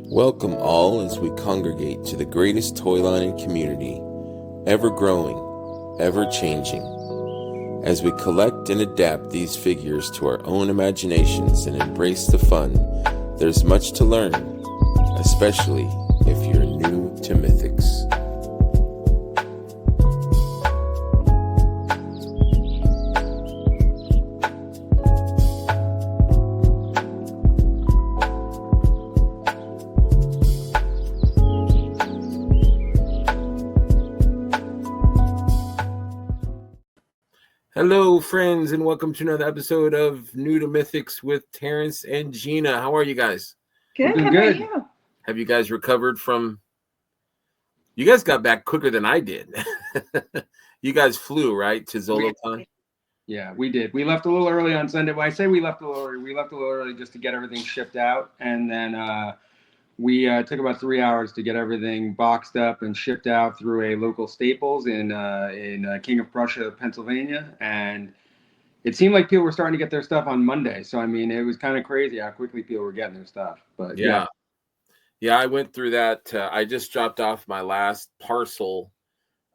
Welcome all as we congregate to the greatest toy line in community, ever growing, ever changing. As we collect and adapt these figures to our own imaginations and embrace the fun, there's much to learn, especially if you're new to Mythics. Hello, friends, and welcome to another episode of New to Mythics with Terrence and Gina. How are you guys? Good. How about you? Have you guys recovered from... You guys got back quicker than I did. You guys flew, right, to ZoloCon? Yeah, we did. We left a little early on Sunday. When I say we left a little early, we left a little early just to get everything shipped out. And then we took about 3 hours to get everything boxed up and shipped out through a local Staples in King of Prussia, Pennsylvania. And it seemed like people were starting to get their stuff on Monday. So, I mean, it was kind of crazy how quickly people were getting their stuff. But yeah, I went through that. I just dropped off my last parcel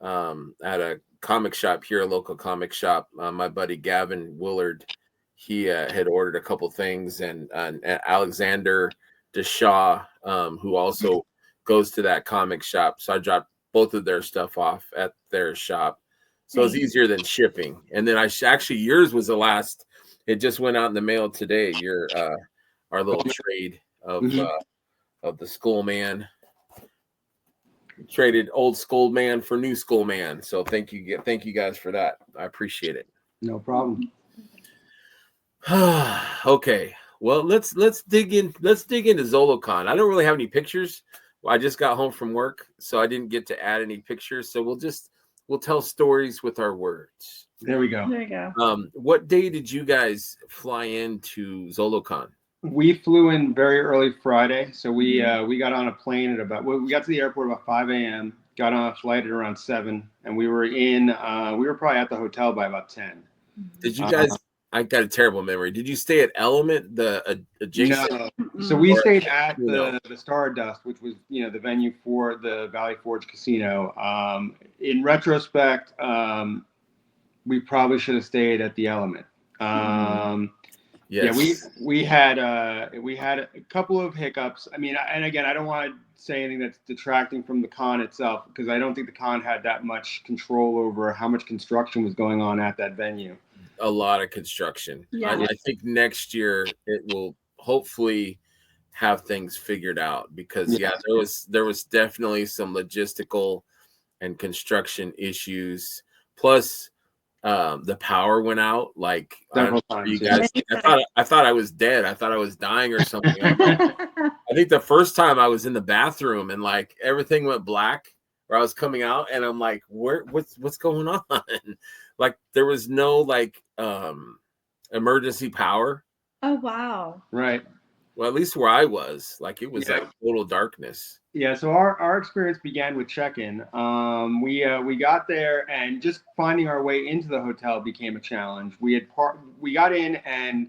at a comic shop here, a local comic shop. My buddy Gavin Willard, he had ordered a couple things, and Alexander Deshaw, who also goes to that comic shop. So I dropped both of their stuff off at their shop. So it's easier than shipping. And then actually yours was the last. It just went out in the mail today. Your our little trade of the Skull Man. Traded old Skull Man for new Skull Man. So thank you guys for that. I appreciate it. No problem. Okay. Well, let's dig into ZoloCon. I don't really have any pictures. I just got home from work, so I didn't get to add any pictures. So we'll tell stories with our words. There we go. There you go. What day did you guys fly into ZoloCon? We flew in very early Friday, so we got on a plane at we got to the airport about 5 a.m. Got on a flight at around 7, and we were probably at the hotel by about 10. Did you guys? I got a terrible memory. Did you stay at Element, the adjacent? No. So we stayed at the Stardust, which was the venue for the Valley Forge Casino. In retrospect, we probably should have stayed at the Element. Yes. Yeah, we had a couple of hiccups. I mean, and again, I don't want to say anything that's detracting from the con itself, because I don't think the con had that much control over how much construction was going on at that venue. A lot of construction. Yeah. I think next year it will hopefully have things figured out, because there was definitely some logistical and construction issues. Plus, the power went out like Several times. You guys, I thought I was dead. I thought I was dying or something. I think the first time I was in the bathroom and like everything went black, or I was coming out and I'm like, what's going on? Like there was no emergency power. Oh wow. Right. Well, at least where I was, like it was like total darkness. Yeah, so our experience began with check-in. We got there, and just finding our way into the hotel became a challenge. We got in, and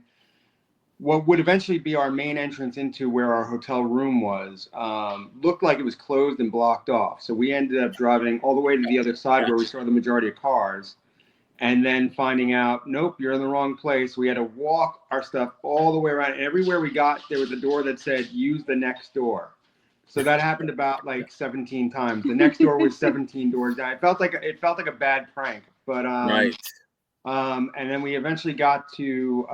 what would eventually be our main entrance into where our hotel room was looked like it was closed and blocked off. So we ended up driving all the way to the other side where we saw the majority of cars, and then finding out, nope, you're in the wrong place. We had to walk our stuff all the way around. And everywhere we got, there was a door that said, use the next door. So that happened about like 17 times. The next door was 17 doors down. It felt like a bad prank, but right. And then we eventually got to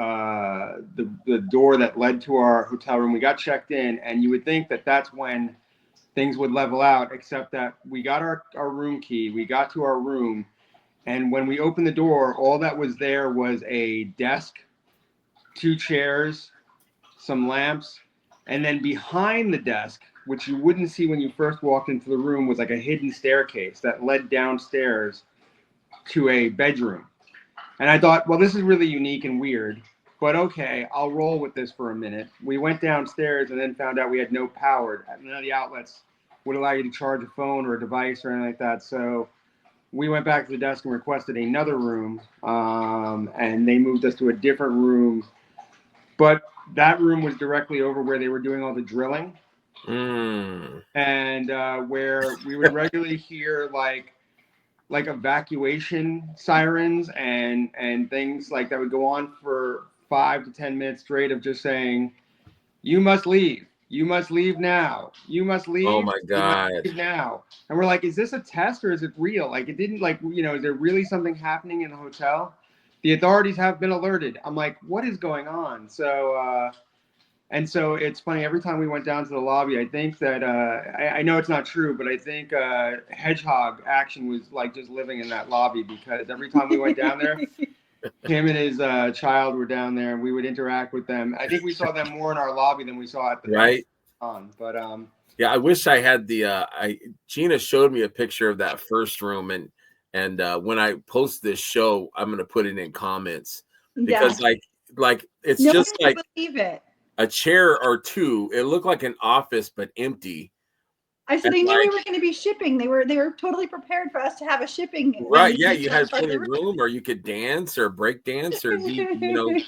the door that led to our hotel room. We got checked in, and you would think that that's when things would level out, except that we got our room key. We got to our room, and when we opened the door, all that was there was a desk, 2 chairs, some lamps, and then behind the desk, which you wouldn't see when you first walked into the room, was like a hidden staircase that led downstairs to a bedroom. And I thought, well, this is really unique and weird, but okay, I'll roll with this for a minute. We went downstairs and then found out we had no power. None of the outlets would allow you to charge a phone or a device or anything like that. So we went back to the desk and requested another room, and they moved us to a different room. But that room was directly over where they were doing all the drilling. and where we would regularly hear like evacuation sirens and things like that would go on for 5 to 10 minutes straight of just saying, "You must leave. You must leave now. You must leave. Oh my You must God. leave now." And we're like, "Is this a test or is it real? Like, it didn't like is there really something happening in the hotel? The authorities have been alerted." I'm like, "What is going on?" So it's funny, every time we went down to the lobby, I think that I know it's not true, but I think Hedgehog Action was like just living in that lobby, because every time we went down there, him and his child were down there, and we would interact with them. I think we saw them more in our lobby than we saw at the right. But yeah, I wish I had the. Gina showed me a picture of that first room, and when I post this show, I'm gonna put it in comments, because like it's no just one like can believe it. a chair or two. It looked like an office, but empty. So they knew we were going to be shipping. They were totally prepared for us to have a shipping. Right. Yeah, you had plenty of room, or you could dance or break dance or do,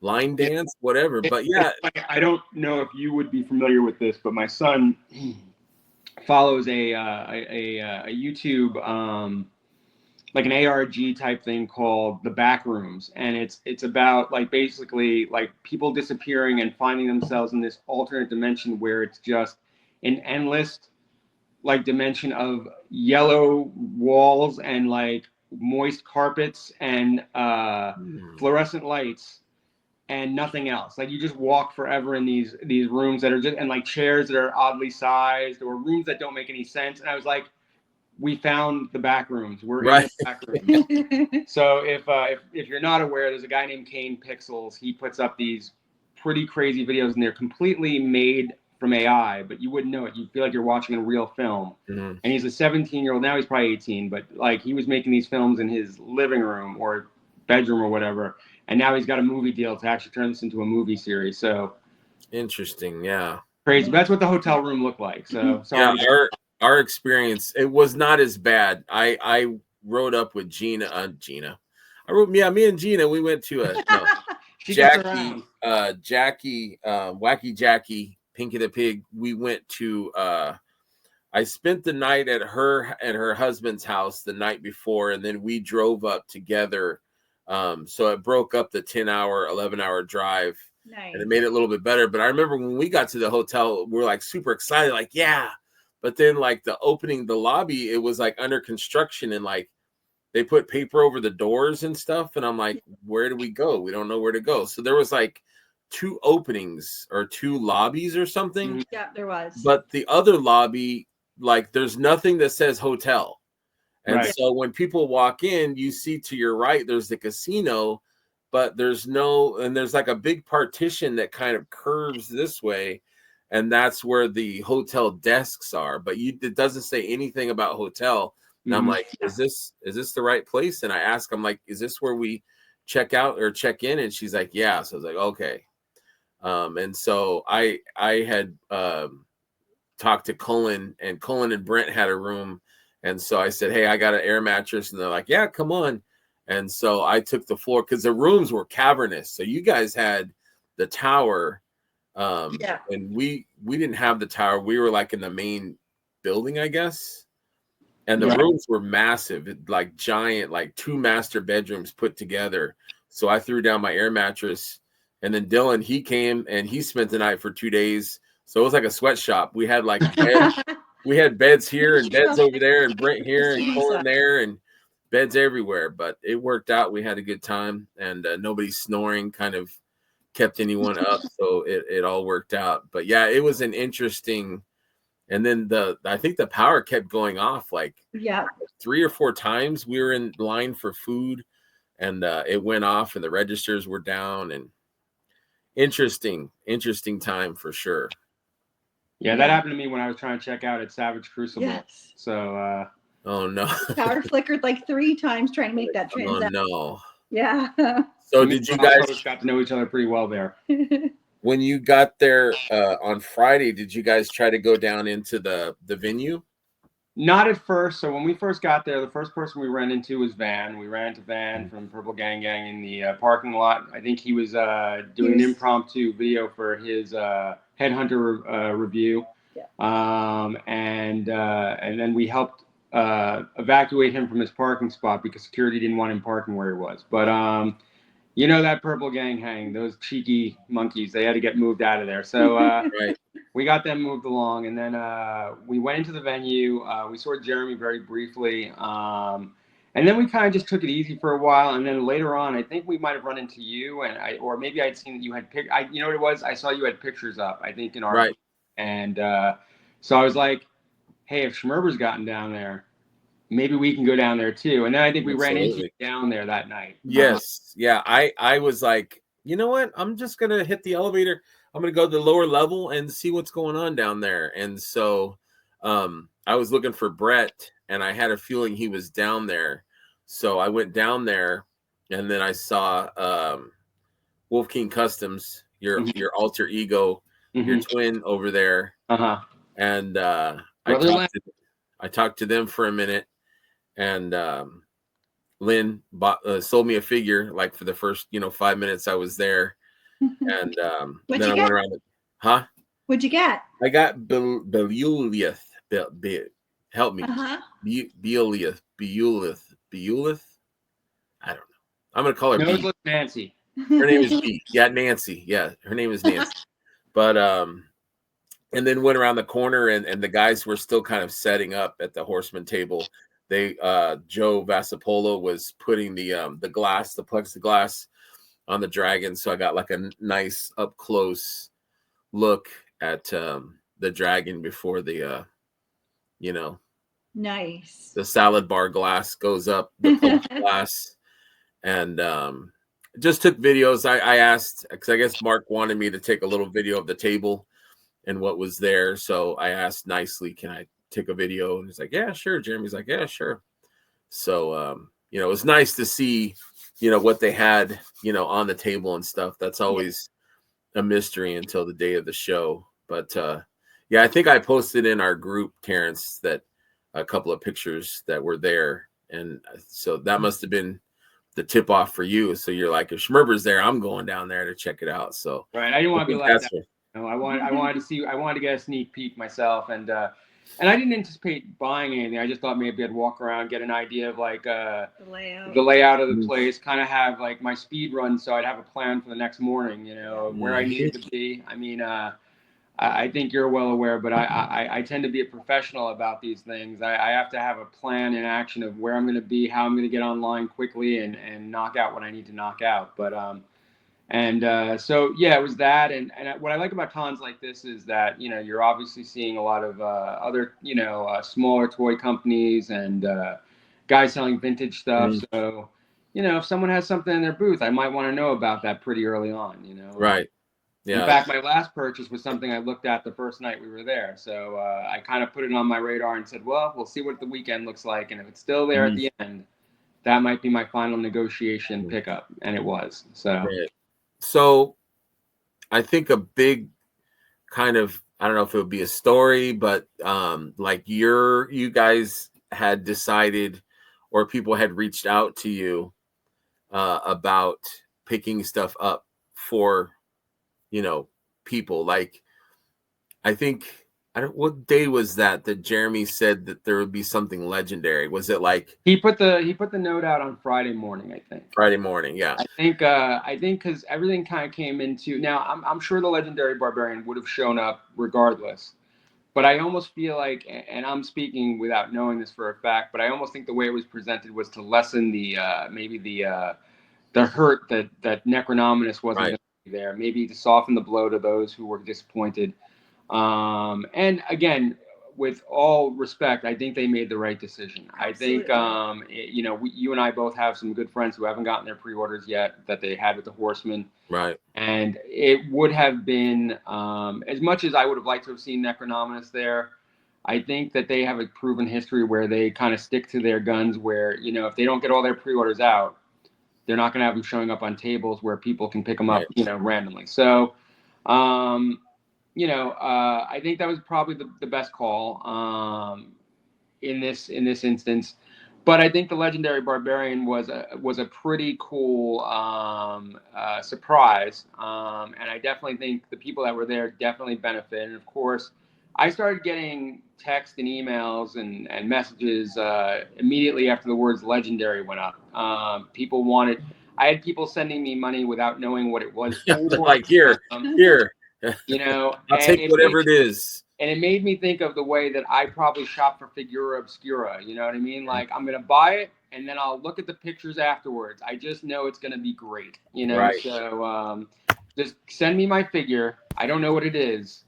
line dance, whatever. But yeah, I don't know if you would be familiar with this, but my son follows a YouTube like an ARG type thing called The Back Rooms, and it's about like basically like people disappearing and finding themselves in this alternate dimension where it's just an endless like dimension of yellow walls and like moist carpets and fluorescent lights and nothing else. Like you just walk forever in these rooms that are just, and like chairs that are oddly sized or rooms that don't make any sense. And I was like, we found the back rooms. We're in the back rooms. So if you're not aware, there's a guy named Kane Pixels. He puts up these pretty crazy videos, and they're completely made from AI, but you wouldn't know it. You feel like you're watching a real film. Mm-hmm. And he's a 17-year-old. Now he's probably 18, but like he was making these films in his living room or bedroom or whatever. And now he's got a movie deal to actually turn this into a movie series. So interesting. Yeah. Crazy. That's what the hotel room looked like. So sorry. Yeah, our experience, it was not as bad. I rode up with Gina. Me and Gina, we went to Jackie, Wacky Jackie, Pinky the Pig. We went to I spent the night at her and her husband's house the night before, and then we drove up together. So it broke up the 10-hour, 11-hour drive. Nice. And it made it a little bit better. But I remember when we got to the hotel, we were like super excited, like, yeah. But then like the lobby, it was like under construction, and like they put paper over the doors and stuff. And I'm like, where do we go? We don't know where to go. So there was like 2 openings or 2 lobbies or something. Yeah, there was. But the other lobby, like there's nothing that says hotel. And so when people walk in, you see to your right, there's the casino, but there's like a big partition that kind of curves this way. And that's where the hotel desks are. But it doesn't say anything about hotel. And I'm like, is this the right place? And I ask, I'm like, is this where we check out or check in? And she's like, yeah. So I was like, okay. And so I had talked to Cullen, and Cullen and Brent had a room. And so I said, hey, I got an air mattress. And they're like, yeah, come on. And so I took the floor because the rooms were cavernous. So you guys had the tower. And we didn't have the tower. We were like in the main building, I guess. And the rooms were massive, like giant, like 2 master bedrooms put together. So I threw down my air mattress. And then Dylan, he came and he spent the night for 2 days. So it was like a sweatshop. We had like we had beds here and beds over there, and Brent here and Colin there, and beds everywhere. But it worked out. We had a good time, and nobody snoring kind of kept anyone up. So it all worked out. But yeah, it was an interesting. And then I think the power kept going off like 3 or 4 times. We were in line for food, and it went off, and the registers were down, and interesting time for sure. Yeah, that happened to me when I was trying to check out at Savage Crucible. Yes. So oh no. Power flickered like 3 times trying to make that transaction. Oh no. Yeah. So did you guys got to know each other pretty well there? When you got there on Friday, did you guys try to go down into the venue? Not at first. So when we first got there, the first person we ran into was Van. We ran into Van from Purple Gang Gang in the parking lot. I think he was doing an impromptu video for his Headhunter review. And then we helped evacuate him from his parking spot because security didn't want him parking where he was. But you know that purple gang hang, those cheeky monkeys, they had to get moved out of there. So Right. we got them moved along, and then we went into the venue. We saw Jeremy very briefly, and then we kind of just took it easy for a while. And then later on, I think we might have run into you, or maybe I'd seen that you had you know what it was? I saw you had pictures up, I think, in our Right. group. And so I was like, hey, if Schmerber's gotten down there, maybe we can go down there too. And then I think we ran into you down there that night. Yes. Yeah. I was like, you know what? I'm just going to hit the elevator. I'm going to go to the lower level and see what's going on down there. And so I was looking for Brett, and I had a feeling he was down there. So I went down there, and then I saw Wolf King Customs, your alter ego, your twin over there. And I talked to them for a minute, and Lynn sold me a figure like for the first 5 minutes I was there, and then I went around. What'd you get? I got Beulith. Help me. Beulith. I don't know. I'm gonna call her B. Nancy. Her name is B. Yeah, Nancy. Yeah, her name is Nancy. But and then went around the corner, and the guys were still kind of setting up at the horseman table. They Joe Vasapolo was putting the plexiglass on the dragon, so I got like a nice up close look at the dragon before the nice, the salad bar glass goes up, the glass, and just took videos. I asked, because I guess Mark wanted me to take a little video of the table and what was there, so I asked nicely, can I take a video? And he's like, yeah, sure. Jeremy's like, yeah, sure. So it was nice to see what they had on the table and stuff. That's always a mystery until the day of the show. But yeah, I think I posted in our group, Terrence, that a couple of pictures that were there, and so that must have been the tip off for you. So you're like, if Schmerber's there, I'm going down there to check it out. So right, I didn't want to be left out. I wanted to get a sneak peek myself, and I didn't anticipate buying anything. I just thought maybe I'd walk around, get an idea of like the layout of the place, kind of have like my speed run, so I'd have a plan for the next morning, where I needed to be. I mean, I think you're well aware, but I tend to be a professional about these things. I have to have a plan in action of where I'm going to be, how I'm going to get online quickly, and knock out what I need to knock out. But so yeah, it was that. And what I like about cons like this is that you're obviously seeing a lot of other smaller toy companies and guys selling vintage stuff. So if someone has something in their booth, I might want to know about that pretty early on. Right. Yeah. In fact, my last purchase was something I looked at the first night we were there. So I kind of put it on my radar and said, well, we'll see what the weekend looks like. And if it's still there at the end, that might be my final negotiation pickup. And it was. So I think a big kind of, I don't know if it would be a story, but like you guys had decided, or people had reached out to you about picking stuff up for people. Like, I think, what day was that Jeremy said that there would be something legendary? Was it like he put the note out on Friday morning? I think Friday morning. Yeah, I think because everything kind of came into, now I'm sure the legendary barbarian would have shown up regardless, but I almost feel like, and I'm speaking without knowing this for a fact, but I almost think the way it was presented was to lessen the maybe the hurt that Necronominus wasn't going to be there, maybe to soften the blow to those who were disappointed. And again, with all respect, I think they made the right decision. Absolutely. I think, you and I both have some good friends who haven't gotten their pre-orders yet that they had with the Horsemen. Right. And it would have been, as much as I would have liked to have seen Necronominus there, I think that they have a proven history where they kind of stick to their guns where, if they don't get all their pre-orders out, they're not going to have them showing up on tables where people can pick them up, randomly. So, I think that was probably the best call in this instance. But I think the legendary barbarian was a pretty cool surprise, and I definitely think the people that were there definitely benefited. And of course, I started getting text and emails and messages immediately after the words legendary went up. I had people sending me money without knowing what it was for. Like, here, here. You know, I'll take whatever it is. And it made me think of the way that I probably shop for Figura Obscura. You know what I mean? Like, I'm going to buy it and then I'll look at the pictures afterwards. I just know it's going to be great. You know, Right. So just send me my figure. I don't know what it is,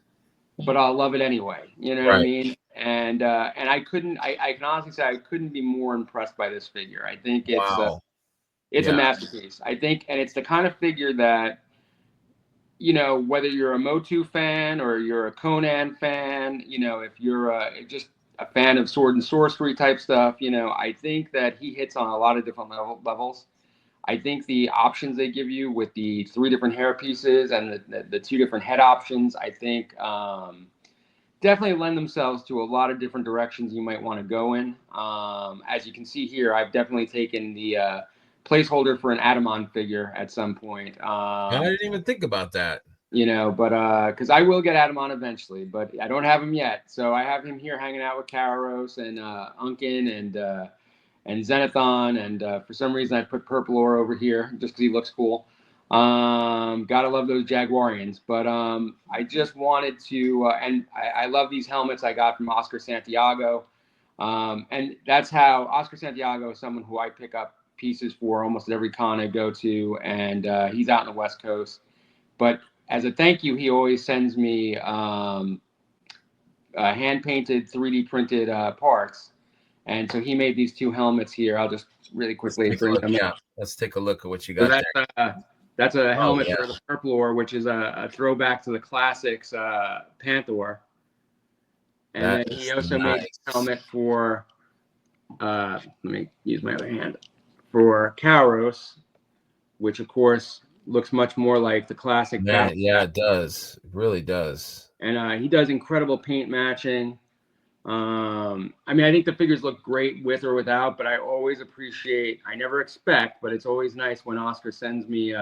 but I'll love it anyway. You know what I mean? And I can honestly say I couldn't be more impressed by this figure. I think it's a masterpiece. I think, and it's the kind of figure that, you know, whether you're a Motu fan or you're a Conan fan, you know, if you're just a fan of sword and sorcery type stuff, you know, I think that he hits on a lot of different levels. I think the options they give you with the 3 different hair pieces and the 2 different head options, I think definitely lend themselves to a lot of different directions you might want to go in. As you can see here, I've definitely taken the placeholder for an Adamon figure at some point. I didn't even think about that. You know, but because I will get Adamon eventually, but I don't have him yet. So I have him here hanging out with Kararos and Unkin and Xenothon, and for some reason I put Purple Ore over here just because he looks cool. Gotta love those Jaguarians, but I just wanted to, and I love these helmets I got from Oscar Santiago, and that's how Oscar Santiago is someone who I pick up pieces for almost every con I go to, and he's out in the West Coast. But as a thank you, he always sends me hand-painted, 3D printed parts. And so he made these 2 helmets here. I'll just really quickly bring them up. Let's take a look at what you got there. That's a helmet for the Purple Ore, which is a throwback to the classics Panther. And then he also made a helmet for, let me use my other hand, for Kararos, which of course looks much more like the classic. Yeah, it does. It really does. And he does incredible paint matching. I mean, I think the figures look great with or without, but I always appreciate, I never expect, but it's always nice when Oscar sends me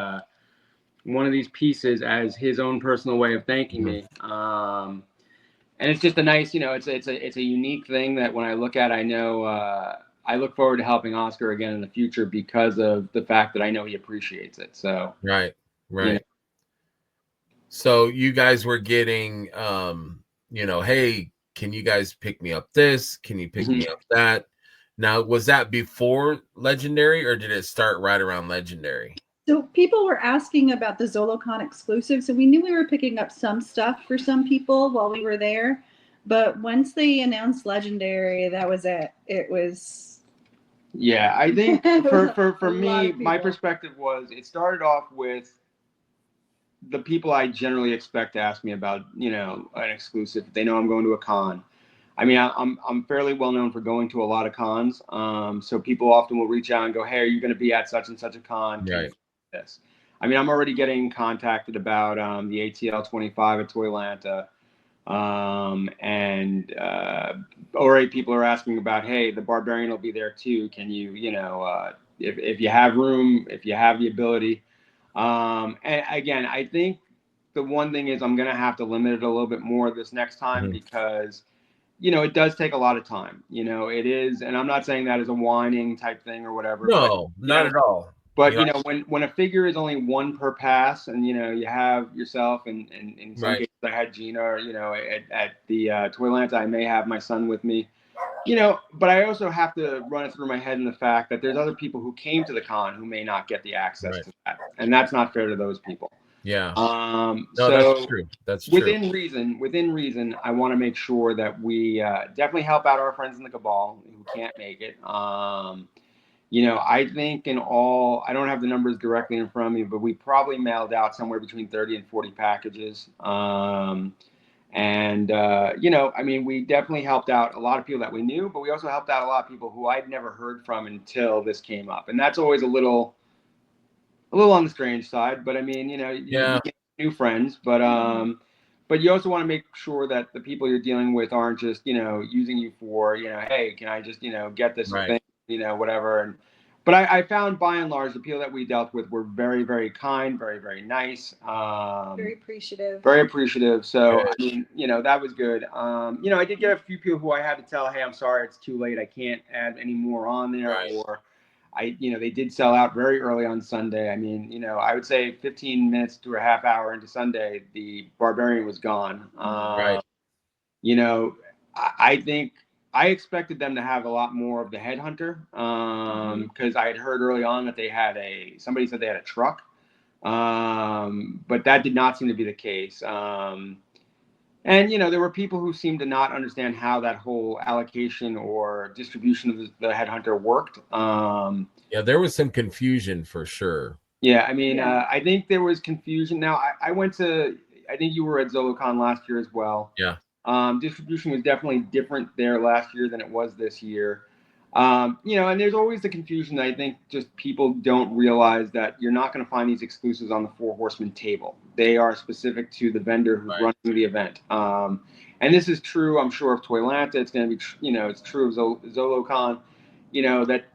one of these pieces as his own personal way of thanking me. And it's just a nice, you know, it's a unique thing that when I look at, I know I look forward to helping Oscar again in the future because of the fact that I know he appreciates it. So right. You know. So you guys were getting, you know, hey, can you guys pick me up this? Can you pick me up that? Now, was that before Legendary or did it start right around Legendary? So people were asking about the ZoloCon exclusive. So we knew we were picking up some stuff for some people while we were there. But once they announced Legendary, that was it. It was... Yeah, I think for me, my perspective was it started off with the people I generally expect to ask me about, you know, an exclusive. They know I'm going to a con. I mean, I'm fairly well known for going to a lot of cons. So people often will reach out and go, "Hey, are you going to be at such and such a con?" Right. This. I mean, I'm already getting contacted about the ATL 25 at Toylanta. Already people are asking about, hey, the Barbarian will be there too. Can you, you know, if you have room, if you have the ability. And again, I think the one thing is I'm going to have to limit it a little bit more this next time because, you know, it does take a lot of time. You know, it is, and I'm not saying that as a whining type thing or whatever. No, but, not at all. But you know, when a figure is only 1 per pass, and you know you have yourself, and in some cases I had Gina, or you know, at the Toylanta, I may have my son with me, you know. But I also have to run it through my head in the fact that there's other people who came to the con who may not get the access to that, and that's not fair to those people. Yeah. No, so that's true. That's true. Within reason, I want to make sure that we definitely help out our friends in the Cabal who can't make it. You know, I think in all, I don't have the numbers directly in front of me, but we probably mailed out somewhere between 30 and 40 packages. You know, I mean, we definitely helped out a lot of people that we knew, but we also helped out a lot of people who I'd never heard from until this came up. And that's always a little on the strange side, but I mean, you know, you get new friends, but you also want to make sure that the people you're dealing with aren't just, you know, using you for, you know, hey, can I just, you know, get this thing, you know, whatever. And But I found by and large the people that we dealt with were very, very kind, very, very nice. Very appreciative. Very appreciative. So, Good. I mean, that was good. I did get a few people who I had to tell, hey, I'm sorry, it's too late. I can't add any more on there. Right. Or they did sell out very early on Sunday. I mean, I would say 15 minutes to a half hour into Sunday, the Barbarian was gone. Right. I think I expected them to have a lot more of the Headhunter because I had heard early on that they had somebody said they had a truck, but that did not seem to be the case. And there were people who seemed to not understand how that whole allocation or distribution of the Headhunter worked. Yeah, there was some confusion for sure. Yeah, I mean, I think there was confusion. Now, I think you were at ZoloCon last year as well. Yeah. Distribution was definitely different there last year than it was this year. And there's always the confusion that I think just people don't realize that you're not going to find these exclusives on the Four Horsemen table. They are specific to the vendor who's running the event. And this is true, I'm sure, of Toylanta. It's going to be, it's true of ZoloCon, that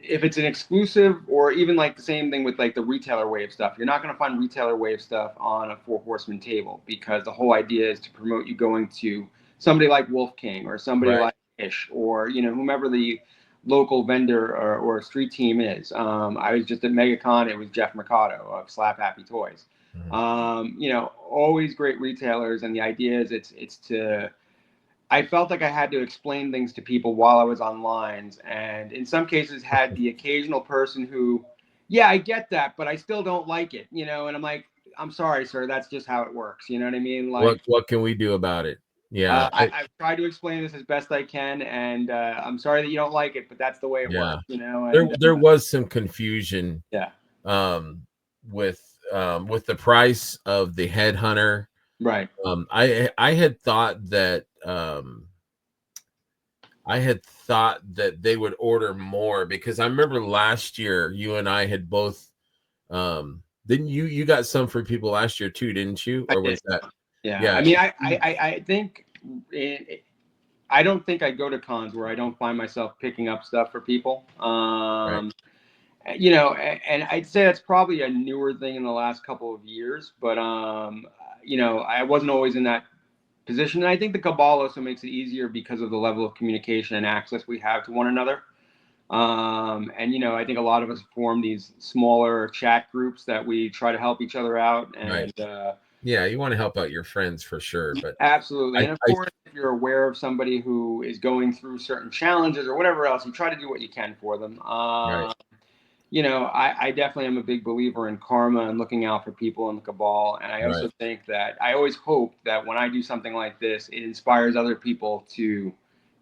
if it's an exclusive or even like the same thing with like the retailer wave stuff, you're not going to find retailer wave stuff on a Four Horsemen table because the whole idea is to promote you going to somebody like Wolf King or somebody like Ish or whomever the local vendor or street team is. I was just at MegaCon. It was Jeff Mercado of Slap Happy Toys. Always great retailers, and the idea is it's to. I felt like I had to explain things to people while I was on lines, and in some cases had the occasional person who, yeah, I get that, but I still don't like it, and I'm like, I'm sorry, sir, that's just how it works. You know what I mean? Like, what can we do about it? Yeah, I've tried to explain this as best I can, and I'm sorry that you don't like it, but that's the way it works. And, there was some confusion. Yeah. With the price of the Headhunter. Right. I had thought that they would order more because I remember last year you and I had both didn't you got some for people last year too, didn't you? Or was that yeah. I mean, I think I don't think I go to cons where I don't find myself picking up stuff for people. And I'd say that's probably a newer thing in the last couple of years, but I wasn't always in that position. And I think the Cabal also makes it easier because of the level of communication and access we have to one another. I think a lot of us form these smaller chat groups that we try to help each other out. And you want to help out your friends for sure. But absolutely. And of course, if you're aware of somebody who is going through certain challenges or whatever else, you try to do what you can for them. I definitely am a big believer in karma and looking out for people in the Cabal. And I also think that I always hope that when I do something like this, it inspires other people to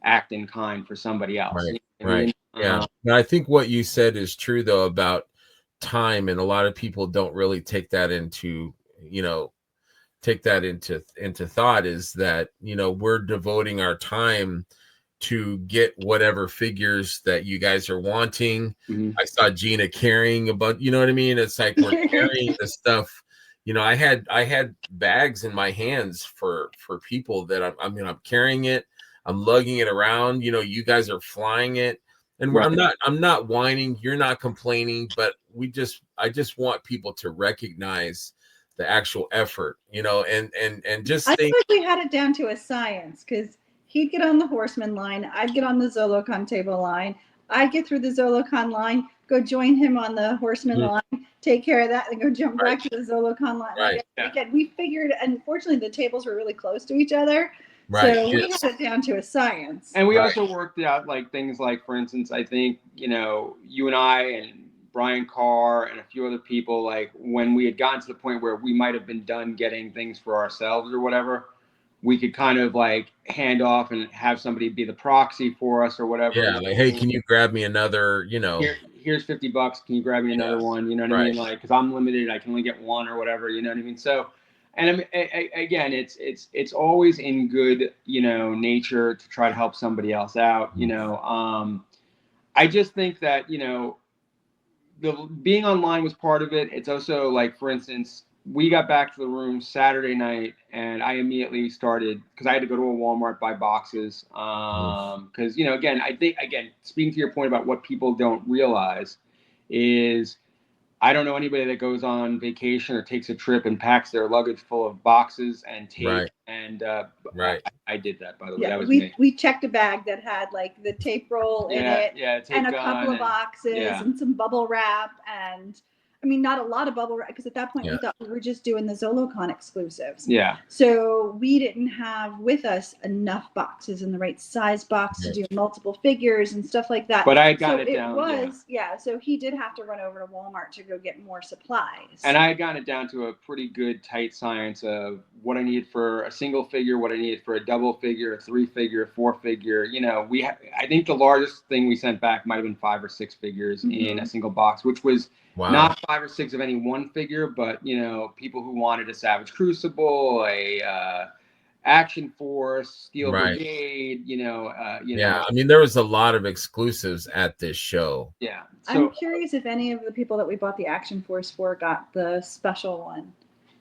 act in kind for somebody else. Right. Yeah. But I think what you said is true though about time, and a lot of people don't really take that into thought, is that we're devoting our time to get whatever figures that you guys are wanting. I saw Gina carrying a bunch, you know what I mean? It's like we're carrying the stuff. I had bags in my hands for people that I'm carrying it. I'm lugging it around. You guys are flying it. And I'm not whining, you're not complaining, but I just want people to recognize the actual effort, and just I think we had it down to a science, because he'd get on the Horseman line, I'd get on the ZoloCon table line, I'd get through the ZoloCon line, go join him on the Horseman line, take care of that, and go jump back to the ZoloCon line. Again, we figured, unfortunately, the tables were really close to each other. So we had it down to a science. And we also worked out like things like, for instance, I think, you and I and Brian Carr and a few other people, like when we had gotten to the point where we might have been done getting things for ourselves or whatever, we could kind of like hand off and have somebody be the proxy for us or whatever. Yeah, like, hey, can you grab me another, here's $50. Can you grab me another one? You know what I mean? Like, because I'm limited, I can only get one or whatever. You know what I mean? So, and again, it's always in good, nature to try to help somebody else out. I just think that, the being online was part of it. It's also like, for instance, we got back to the room Saturday night, and I immediately started, because I had to go to a Walmart, buy boxes. Because, again, I think, speaking to your point about what people don't realize is, I don't know anybody that goes on vacation or takes a trip and packs their luggage full of boxes and tape. Right. And Right. I did that, by the way. Yeah, That was me. we checked a bag that had like the tape roll in it, tape and a gun couple of boxes yeah. and some bubble wrap, and I mean not a lot of bubble wrap, because at that point we thought we were just doing the ZoloCon exclusives. Yeah. So we didn't have with us enough boxes in the right size box to do multiple figures and stuff like that. But I had gotten so it down. So he did have to run over to Walmart to go get more supplies. And I had gotten it down to a pretty good tight science of what I needed for a single figure, what I needed for a double figure, a 3-figure, a 4-figure. I think the largest thing we sent back might have been 5 or 6 figures in a single box, which was not 5 or 6 of any one figure, but people who wanted a Savage Crucible, a Action Force, Steel Brigade, Yeah, I mean, there was a lot of exclusives at this show. Yeah. So, I'm curious if any of the people that we bought the Action Force for got the special one.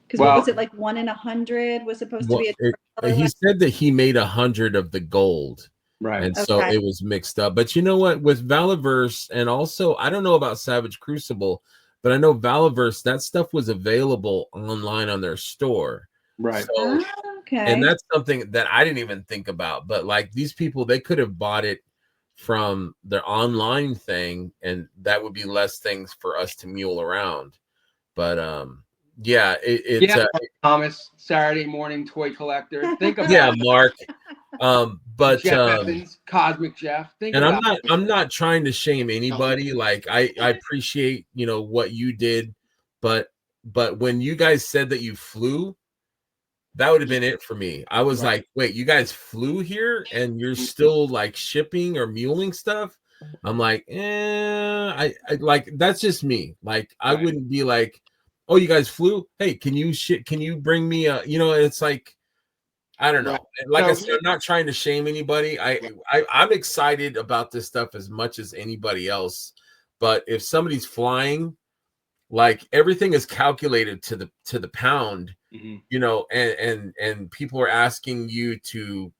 Because what was it, like 1 in 100 was supposed to be he said that he made 100 of the gold. Right. And so it was mixed up. But you know what? With Valaverse, and also, I don't know about Savage Crucible, but I know Valaverse, that stuff was available online on their store. Right. So, and that's something that I didn't even think about. But like these people, they could have bought it from their online thing, and that would be less things for us to mule around. But yeah, Thomas, Saturday morning toy collector. Think about it. Mark. But Jeff Evans, Cosmic Jeff. I'm not trying to shame anybody. Like I appreciate what you did, but when you guys said that you flew, that would have been it for me. I was like, wait, you guys flew here and you're still like shipping or muling stuff? I'm like, I like, that's just me. Like, I wouldn't be like, oh, you guys flew? Hey, can you bring me a, it's like, I don't know. Like I said, I'm not trying to shame anybody. I'm excited about this stuff as much as anybody else. But if somebody's flying, like everything is calculated to the pound, and people are asking you to,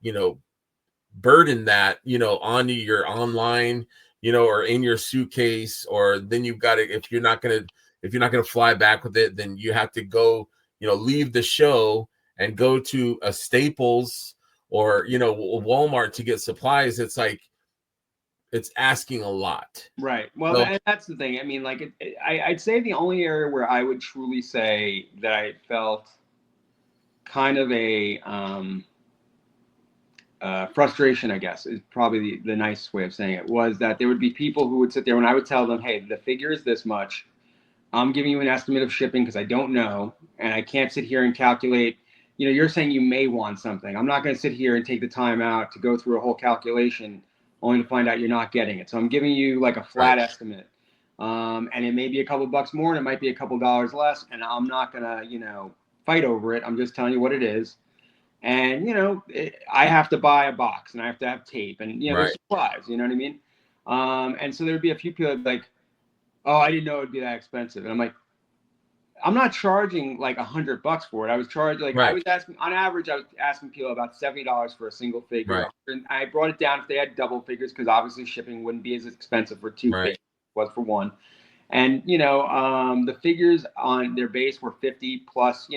burden that, onto your online, or in your suitcase, or then you've got to, if you're not gonna fly back with it, then you have to go, leave the show and go to a Staples or Walmart to get supplies. It's like it's asking a lot. Right. Well, and that's the thing. I mean, like I'd say the only area where I would truly say that I felt kind of a frustration, I guess, is probably the nicest way of saying it, was that there would be people who would sit there when I would tell them, hey, the figure is this much. I'm giving you an estimate of shipping because I don't know, and I can't sit here and calculate. You're saying you may want something. I'm not going to sit here and take the time out to go through a whole calculation only to find out you're not getting it. So I'm giving you like a flat estimate. And it may be a couple bucks more and it might be a couple dollars less. And I'm not going to, fight over it. I'm just telling you what it is. And, I have to buy a box and I have to have tape and, there's supplies, you know what I mean? And so there'd be a few people that'd be like, oh, I didn't know it'd be that expensive. And I'm like, I'm not charging like $100 for it. I was charging I was asking, on average, I was asking people about $70 for a single figure. Right. And I brought it down if they had double figures, because obviously shipping wouldn't be as expensive for 2 figures as it was for one. And the figures on their base were 50 plus,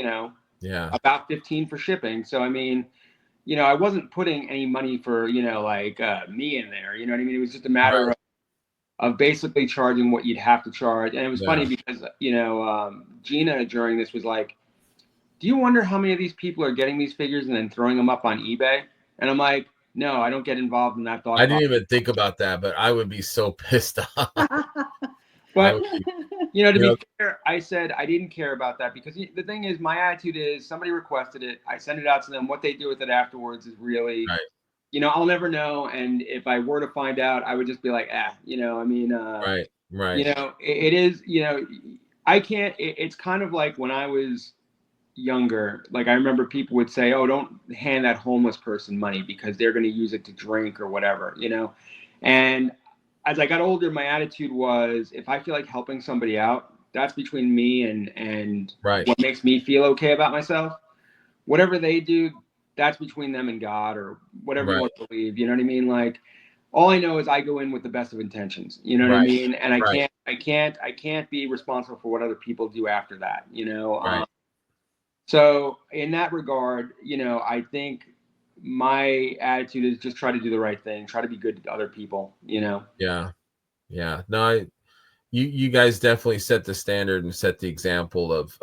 about 15 for shipping. So I mean, I wasn't putting any money for me in there. You know what I mean? It was just a matter of basically charging what you'd have to charge. And it was funny because, Gina during this was like, do you wonder how many of these people are getting these figures and then throwing them up on eBay? And I'm like, no, I don't get involved in that thought. I didn't even think about that, but I would be so pissed off. But, to be fair, I said I didn't care about that, because the thing is, my attitude is somebody requested it. I send it out to them. What they do with it afterwards is really... I'll never know. And if I were to find out, I would just be like, I mean, right. It is, I can't, it's kind of like when I was younger, like I remember people would say, oh, don't hand that homeless person money because they're going to use it to drink or whatever, and as I got older, my attitude was, if I feel like helping somebody out, That's between me and Right. what makes me feel okay about myself. Whatever they do, that's between them and God, or whatever you Right. want to believe. You know what I mean? Like, all I know is I go in with the best of intentions. You know what I Right. mean? And Right. I can't be responsible for what other people do after that. You know. Right. So in that regard, you know, I think my attitude is just try to do the right thing, try to be good to other people. You know. Yeah. Yeah. No, you guys definitely set the standard and set the example of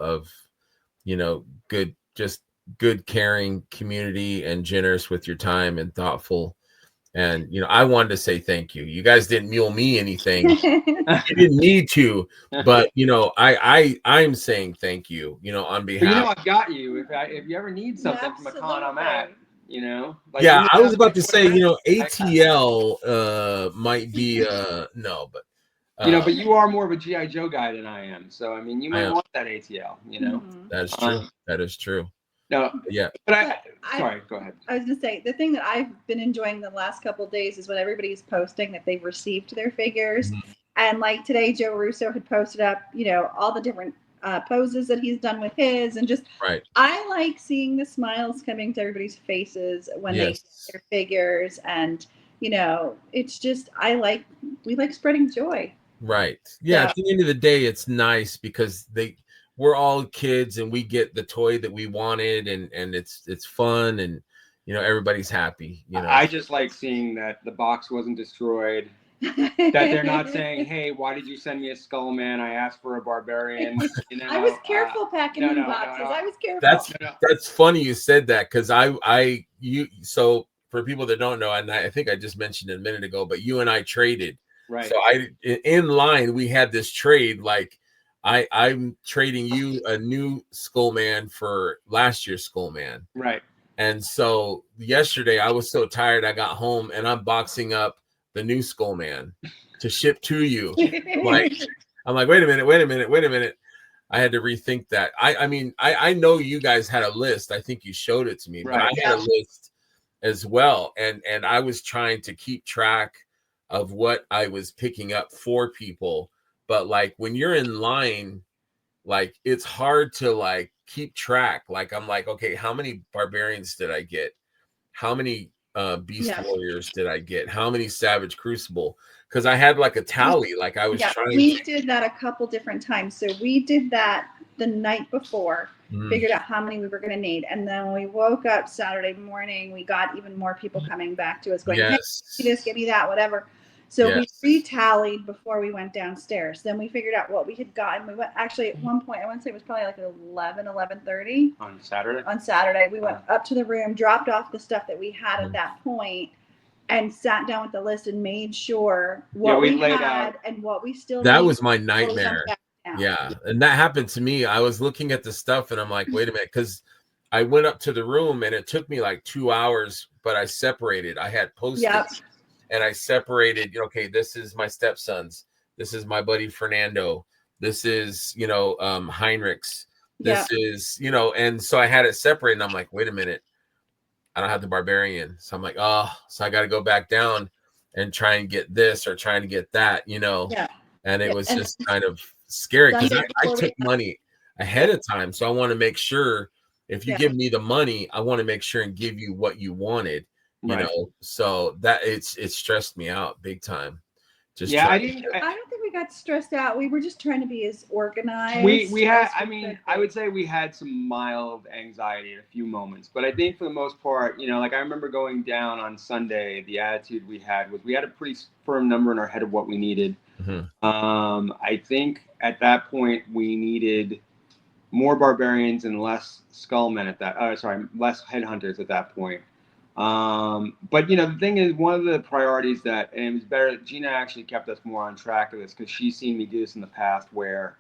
good, just good, caring community and generous with your time and thoughtful. And I wanted to say thank you. You guys didn't mule me anything. You didn't need to, but I'm saying thank you. On But behalf. I've got you. If you ever need something from a con, I'm at. Like, Yeah, I was about to say, I ATL might be no, but but you are more of a GI Joe guy than I am. So I mean, you might want that ATL. That is true. That is true. No, yeah. But sorry, go ahead. I was going to say, the thing that I've been enjoying the last couple of days is when everybody's posting that they've received their figures. Mm-hmm. And like today, Joe Russo had posted up, all the different poses that he's done with his, and just, right. I like seeing the smiles coming to everybody's faces when they get their figures. And, it's just, we like spreading joy. Right. Yeah. At the end of the day, it's nice because we're all kids and we get the toy that we wanted, and it's fun, and everybody's happy. I just like seeing that the box wasn't destroyed. That they're not saying, "Hey, why did you send me a Skull Man? I asked for a Barbarian." I was careful packing in boxes. I was careful. That's funny you said that, because so for people that don't know, and I think I just mentioned it a minute ago, but you and I traded. Right. So in line we had this trade. Like I'm trading you a new Skull Man for last year's Skull Man. Right. And so yesterday I was so tired, I got home and I'm boxing up the new Skull Man to ship to you. I'm like, wait a minute. I had to rethink that. I mean, I know you guys had a list. I think you showed it to me, but I had a list as well. And I was trying to keep track of what I was picking up for people. But like when you're in line, like it's hard to like keep track. Like I'm like, okay, how many barbarians did I get? How many beast warriors did I get? How many Savage Crucible? Because I had like a tally. Like I was trying. We did that a couple different times. So we did that the night before, figured out how many we were going to need, and then when we woke up Saturday morning, we got even more people coming back to us going, "Hey, just give me that, whatever." So we re-tallied before we went downstairs. Then we figured out what we had gotten. We went, actually, at one point, I want to say it was probably like 11:30. On Saturday? On Saturday. We went up to the room, dropped off the stuff that we had at that point, and sat down with the list and made sure what we had out. And what we still That needed. was my nightmare. Yeah. And that happened to me. I was looking at the stuff and I'm like, wait a minute, because I went up to the room and it took me like 2 hours, but I separated. I had Post-its. And I separated, okay, this is my stepson's. This is my buddy Fernando. This is, Heinrich's. This is, and so I had it separated. And I'm like, wait a minute. I don't have the Barbarian. So I'm like, oh, so I got to go back down and try and get this or trying to get that, And it was just kind of scary because I took money ahead of time. So I want to make sure if you give me the money, I want to make sure and give you what you wanted. So that it stressed me out big time. I don't think we got stressed out. We were just trying to be as organized. We had, I would say we had some mild anxiety at a few moments, but I think for the most part, like I remember going down on Sunday, the attitude we had was we had a pretty firm number in our head of what we needed. I think at that point we needed more barbarians and less skullmen less headhunters at that point. But the thing is, one of the priorities and it was better, Gina actually kept us more on track of this because she's seen me do this in the past where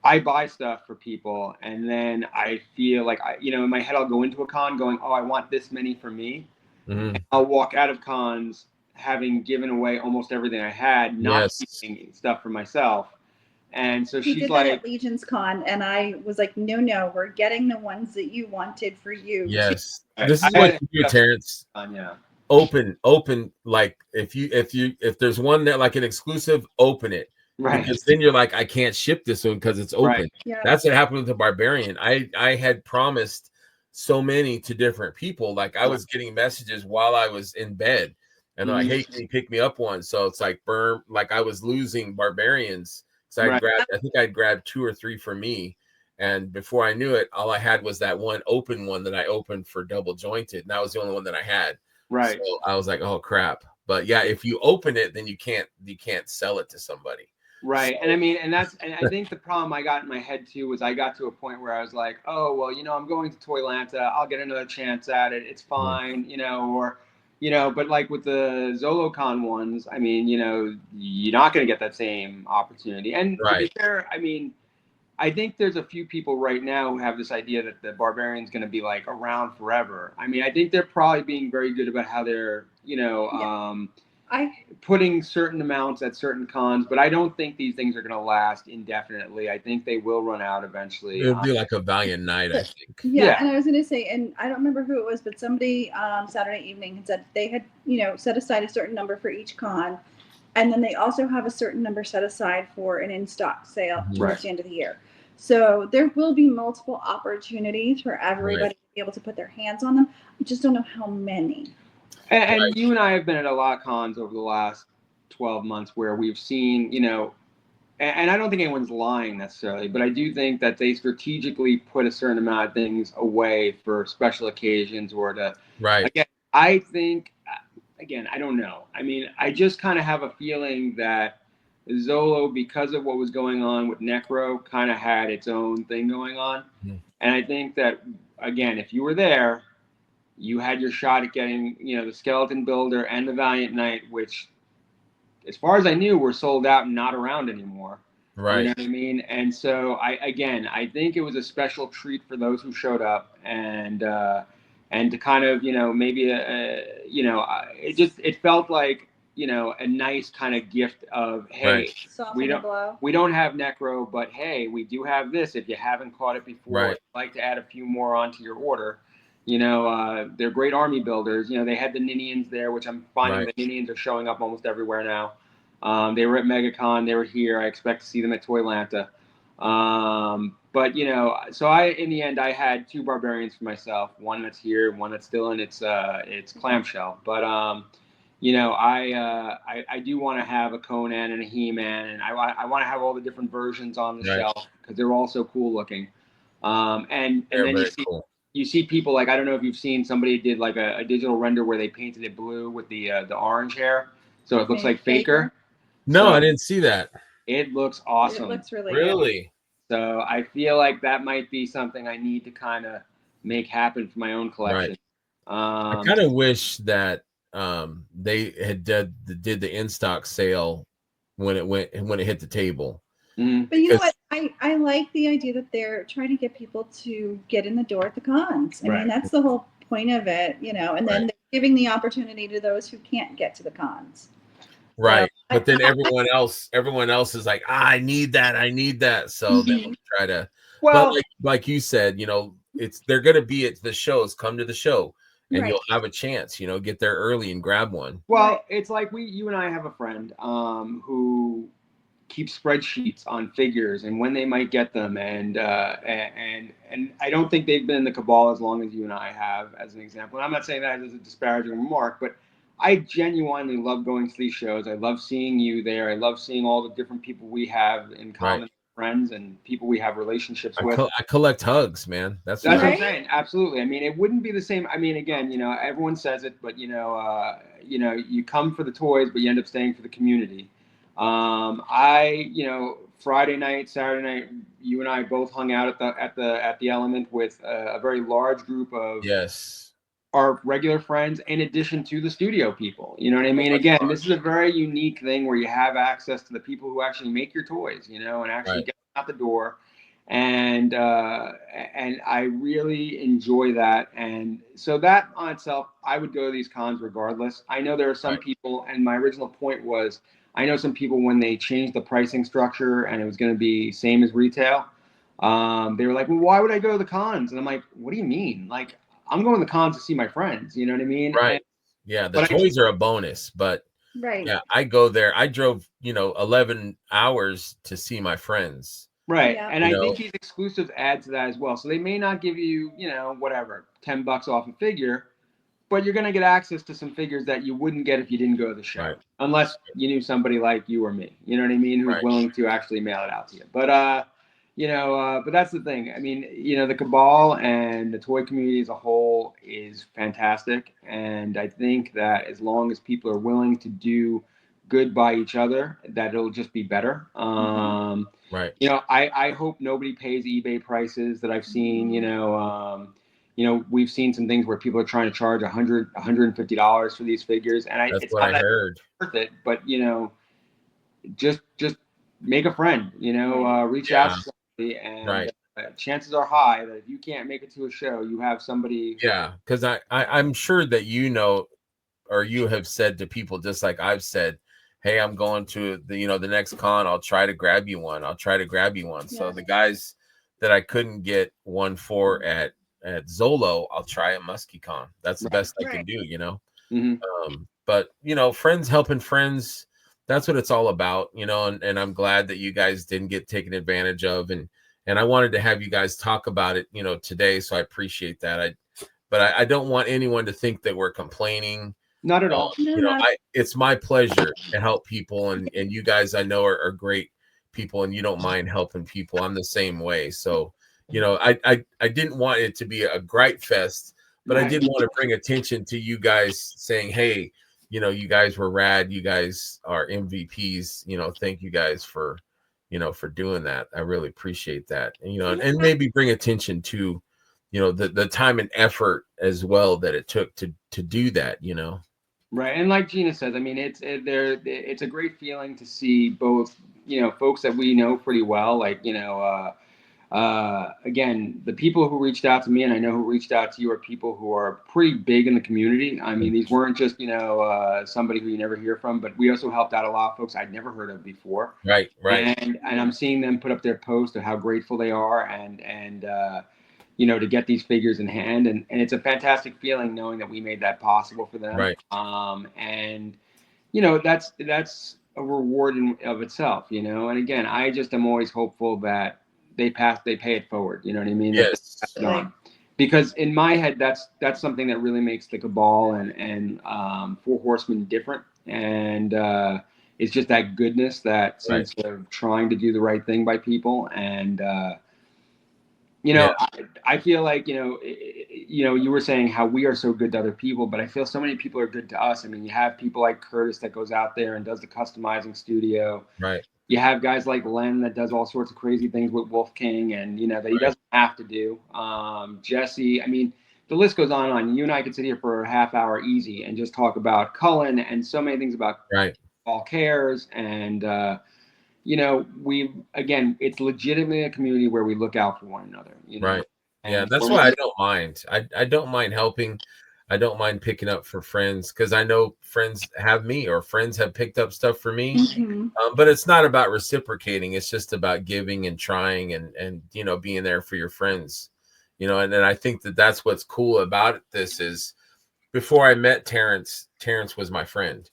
I buy stuff for people and then I feel like in my head I'll go into a con going, oh, I want this many for me. And I'll walk out of cons having given away almost everything I had, not keeping stuff for myself. And so she's like, that at Legion's Con, and I was like, no, we're getting the ones that you wanted for you. Yes, this is what you do, Terrence. Open. Like if there's one that like an exclusive, open it. Right. Because then you're like, I can't ship this one because it's open. Right. Yeah. That's what happened with the Barbarian. I had promised so many to different people. Like I was getting messages while I was in bed, and they're like, "Hey, can you pick me up one?" So it's like like I was losing Barbarians. So Right. I think I'd grabbed 2 or 3 for me. And before I knew it, all I had was that one open one that I opened for double jointed. And that was the only one that I had. Right. So I was like, oh crap. But yeah, if you open it, then you can't sell it to somebody. Right. So, And I mean, and I think the problem I got in my head too was I got to a point where I was like, oh, well, I'm going to Toylanta. I'll get another chance at it. It's fine, or, but like with the ZoloCon ones, I mean, you're not going to get that same opportunity. And to be fair, I mean, I think there's a few people right now who have this idea that the Barbarian's going to be like around forever. I mean, I think they're probably being very good about how they're, putting certain amounts at certain cons, but I don't think these things are going to last indefinitely. I think they will run out eventually. it'll be like a Valiant Night, I think. Yeah, and I was going to say, and I don't remember who it was, but somebody Saturday evening had said they had, set aside a certain number for each con, and then they also have a certain number set aside for an in-stock sale towards the end of the year. So there will be multiple opportunities for everybody to be able to put their hands on them. We just don't know how many. And you and I have been at a lot of cons over the last 12 months where we've seen, and I don't think anyone's lying necessarily, but I do think that they strategically put a certain amount of things away for special occasions or to. Again, I think, I don't know. I mean, I just kind of have a feeling that Zolo, because of what was going on with Necro, kind of had its own thing going on. And I think that, again, if you were there, you had your shot at getting, the Skeleton Builder and the Valiant Knight, which, as far as I knew, were sold out and not around anymore. Right. You know what I mean? And so I think it was a special treat for those who showed up, and to kind of, maybe it felt like, a nice kind of gift of, hey, we don't have Necro, but hey, we do have this. If you haven't caught it before, I'd like to add a few more onto your order. They're great army builders. They had the Ninians there, which I'm finding the Ninians are showing up almost everywhere now. They were at MegaCon. They were here. I expect to see them at Toylanta. But so in the end, I had 2 Barbarians for myself. One that's here, one that's still in its clamshell. But I do want to have a Conan and a He-Man, and I want to have all the different versions on the shelf because they're all so cool looking. And then you see people like, I don't know if you've seen, somebody did like a digital render where they painted it blue with the orange hair, so it looks like Faker. No, I didn't see that. It looks awesome. It looks really good. So I feel like that might be something I need to kind of make happen for my own collection. I kind of wish that they had did the in-stock sale when it hit the table. But you know what? I like the idea that they're trying to get people to get in the door at the cons. I mean, that's the whole point of it, and then they're giving the opportunity to those who can't get to the cons. Right. So, but then everyone else is like, I need that. So they will try to, but like you said, they're going to be at the shows. Come to the show and you'll have a chance, get there early and grab one. Well, it's like you and I have a friend who keeps spreadsheets on figures and when they might get them, and I don't think they've been in the cabal as long as you and I have, as an example. And I'm not saying that as a disparaging remark, but I genuinely love going to these shows. I love seeing you there. I love seeing all the different people we have in common, friends and people we have relationships with. I collect hugs, man. That's what I'm saying. Absolutely. I mean, it wouldn't be the same. I mean, again, everyone says it, but you come for the toys, but you end up staying for the community. Friday night, Saturday night, you and I both hung out at the Element with a very large group of our regular friends, in addition to the studio people. You know what I mean? Again, this is a very unique thing where you have access to the people who actually make your toys, and actually get them out the door. And I really enjoy that. And so that on itself, I would go to these cons regardless. I know there are some people, and my original point was, I know some people, when they changed the pricing structure and it was going to be same as retail, they were like, well, why would I go to the cons? And I'm like, what do you mean? Like, I'm going to the cons to see my friends. You know what I mean? Right. The toys are a bonus, but Right. Yeah, I go there. I drove, 11 hours to see my friends. Right. Yeah. And You I know, think these exclusives add to that as well. So they may not give you, whatever, $10 off a figure, but you're going to get access to some figures that you wouldn't get if you didn't go to the show, right, unless you knew somebody like you or me, you know what I mean, who's right. willing to actually mail it out to you. But but that's the thing. I mean, the cabal and the toy community as a whole is fantastic, and I think that as long as people are willing to do good by each other, that it'll just be better. Right. I hope nobody pays eBay prices that I've seen. We've seen some things where people are trying to charge $150 for these figures, and That's it's what not I that heard. worth it. But just make a friend. Reach out Yeah. to somebody, and Right. chances are high that if you can't make it to a show, you have somebody. Yeah. Because I'm sure that or you have said to people just like I've said, hey, I'm going to the next con. I'll try to grab you one. I'll try to grab you one. So Yeah. the guys that I couldn't get one for at Zolo, I'll try at MuskyCon. That's the best I can do. Mm-hmm. But friends helping friends, that's what it's all about, and I'm glad that you guys didn't get taken advantage of, and I wanted to have you guys talk about it, today. So I appreciate that. But I don't want anyone to think that we're complaining. Not at all. No. It's my pleasure to help people, and you guys I know are great people, and you don't mind helping people. I'm the same way. So, I didn't want it to be a gripe fest, but I did want to bring attention to you guys saying, hey, you guys were rad. You guys are MVPs. Thank you guys for doing that. I really appreciate that. And maybe bring attention to, the time and effort as well that it took to do that, Right, and like Gina says, I mean, it's a great feeling to see both, folks that we know pretty well, like again, the people who reached out to me, and I know who reached out to you, are people who are pretty big in the community. I mean, these weren't just somebody who you never hear from, but we also helped out a lot of folks I'd never heard of before. Right. And I'm seeing them put up their post of how grateful they are, and to get these figures in hand, and it's a fantastic feeling knowing that we made that possible for them. Right. And that's a reward in of itself, And again, I just am always hopeful that they pay it forward. You know what I mean? Yes. Because in my head, that's something that really makes the Cabal and Four Horsemen different, and it's just that goodness, that sense of trying to do the right thing by people, and I feel like you were saying how we are so good to other people, but I feel so many people are good to us. I mean, you have people like Curtis that goes out there and does the customizing studio. Right. You have guys like Len that does all sorts of crazy things with Wolf King, and that he doesn't have to do. Jesse, I mean, the list goes on and on. You and I could sit here for a half hour easy and just talk about Cullen and so many things about All Cares, and it's legitimately a community where we look out for one another. Right. And yeah, that's why I don't mind. I don't mind helping. I don't mind picking up for friends, because I know friends have me, or friends have picked up stuff for me. Mm-hmm. But it's not about reciprocating. It's just about giving and trying, and being there for your friends. And then I think that that's what's cool about this is, before I met Terrence was my friend.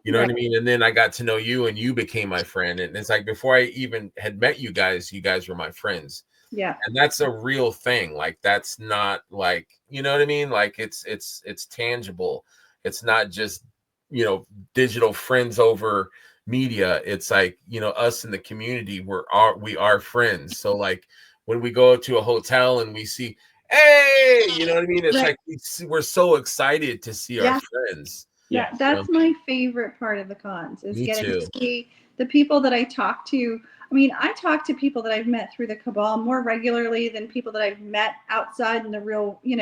You know what I mean? And then I got to know you, and you became my friend. And it's like, before I even had met you guys were my friends. Yeah. And that's a real thing. Like, that's not like, you know what I mean? Like, it's tangible. It's not just, digital friends over media. It's like, us in the community, we are friends. So like, when we go to a hotel and we see, hey, you know what I mean? It's like, we're so excited to see our friends. Yeah, that's my favorite part of the cons, is getting to see the people that I talk to. I mean, I talk to people that I've met through the Cabal more regularly than people that I've met outside in the real, in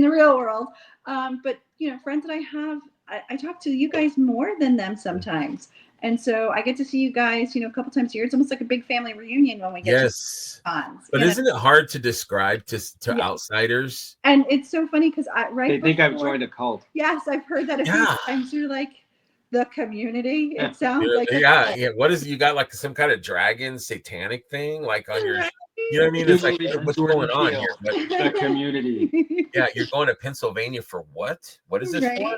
the real world. But friends that I have, I talk to you guys more than them sometimes. And so I get to see you guys, a couple times a year. It's almost like a big family reunion when we get to cons. But isn't it hard to describe to outsiders? And it's so funny because they think I've joined a cult. Yes, I've heard that a few times. You're like, the community. It sounds like What is it? You got like some kind of dragon satanic thing like on your, you know what I mean? It's like, what's going on here? But the community. Yeah, you're going to Pennsylvania for what? What is this for?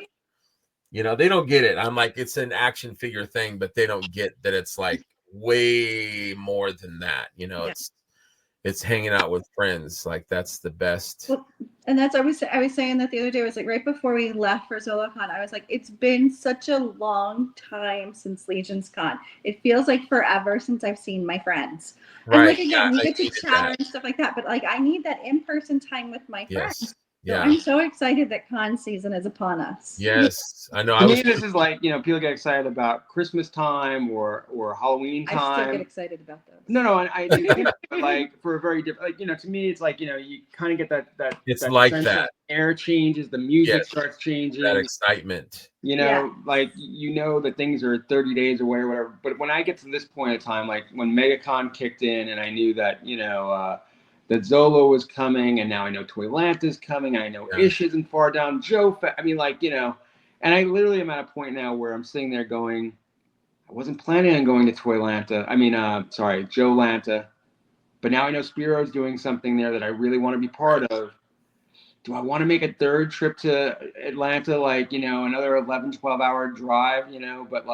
You know, they don't get it. I'm like, it's an action figure thing, but they don't get that it's like way more than that. You know, Yeah. it's hanging out with friends. Like that's the best. Well, and that's I was saying that the other day. Was like right before we left for ZoloCon. I was like, it's been such a long time since Legion's Con. It feels like forever since I've seen my friends. Right. And like again, Yeah, we I get to needed chatter that. and stuff like that. But like, I need that in-person time with my friends. Yes. So Yeah. I'm so excited that con season is upon us. Yes. I know. To I me, was this is like, you know, people get excited about Christmas time or Halloween time. I still get excited about those. No, I do too, but like for a very different, like, you know, to me, it's like, you know, you kind of get that It's that like sense that. of air changes, the music Yes. starts changing, that excitement. you know, Yeah. like, you know, that things are 30 days away or whatever. But when I get to this point in time, like when MegaCon kicked in and I knew that, you know, that Zolo was coming, and now I know Toylanta's coming, and I know Yeah. Ish isn't far down, I mean, like, you know, and I literally am at a point now where I'm sitting there going, I wasn't planning on going to Toylanta. I mean, sorry, Joe Lanta. But now I know Spiro's doing something there that I really want to be part of. Do I want to make a third trip to Atlanta, like, you know, another 11, 12-hour drive, you know, but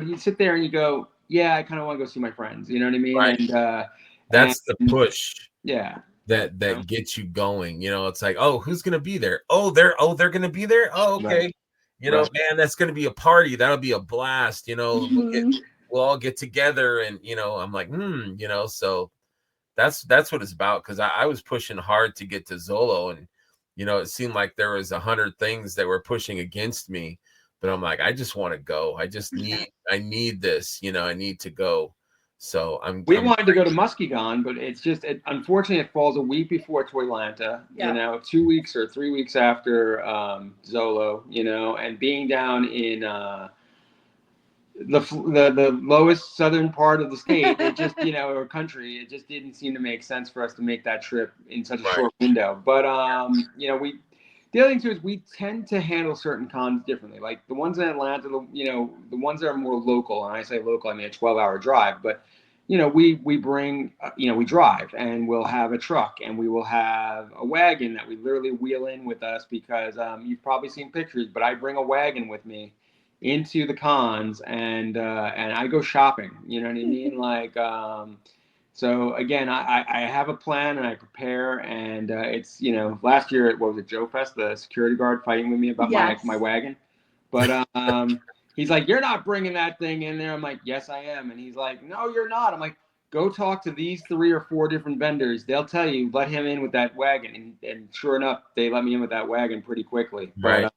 you sit there and you go, yeah, I kind of want to go see my friends, you know what I mean? Right. And that's the push. Yeah. That You know? gets you going. You know, it's like, oh, who's gonna be there? Oh, they're gonna be there. Oh, okay. Right. You know, Right. man, that's gonna be a party. That'll be a blast. You know, Mhm. we'll all get together, and you know, I'm like, you know, so that's what it's about. Because I was pushing hard to get to Zolo, and you know, it seemed like there was 100 things that were pushing against me, but I'm like, I just want to go. I just I need this. You know, I need to go. So We wanted to go to Muskegon, but it's just, unfortunately, it falls a week before Toylanta, Yeah. you know, 2 weeks or 3 weeks after Zolo, you know, and being down in the lowest southern part of the state, it just, you know, or country, it just didn't seem to make sense for us to make that trip in such a short window. But you know, the other thing too is we tend to handle certain cons differently. Like the ones in Atlanta, you know, the ones that are more local, and I say local, I mean a 12-hour drive, but you know, we bring, you know, we drive, and we'll have a truck, and we will have a wagon that we literally wheel in with us, because you've probably seen pictures, but I bring a wagon with me into the cons, and I go shopping. You know what I mean? Like, so again, I have a plan, and I prepare, and it's, you know, last year, what was it, Joe Fest, the security guard fighting with me about my wagon, but he's like, you're not bringing that thing in there. I'm like, yes, I am. And he's like, no, you're not. I'm like, go talk to these 3 or 4 different vendors. They'll tell you, let him in with that wagon. And sure enough, they let me in with that wagon pretty quickly. Right. But,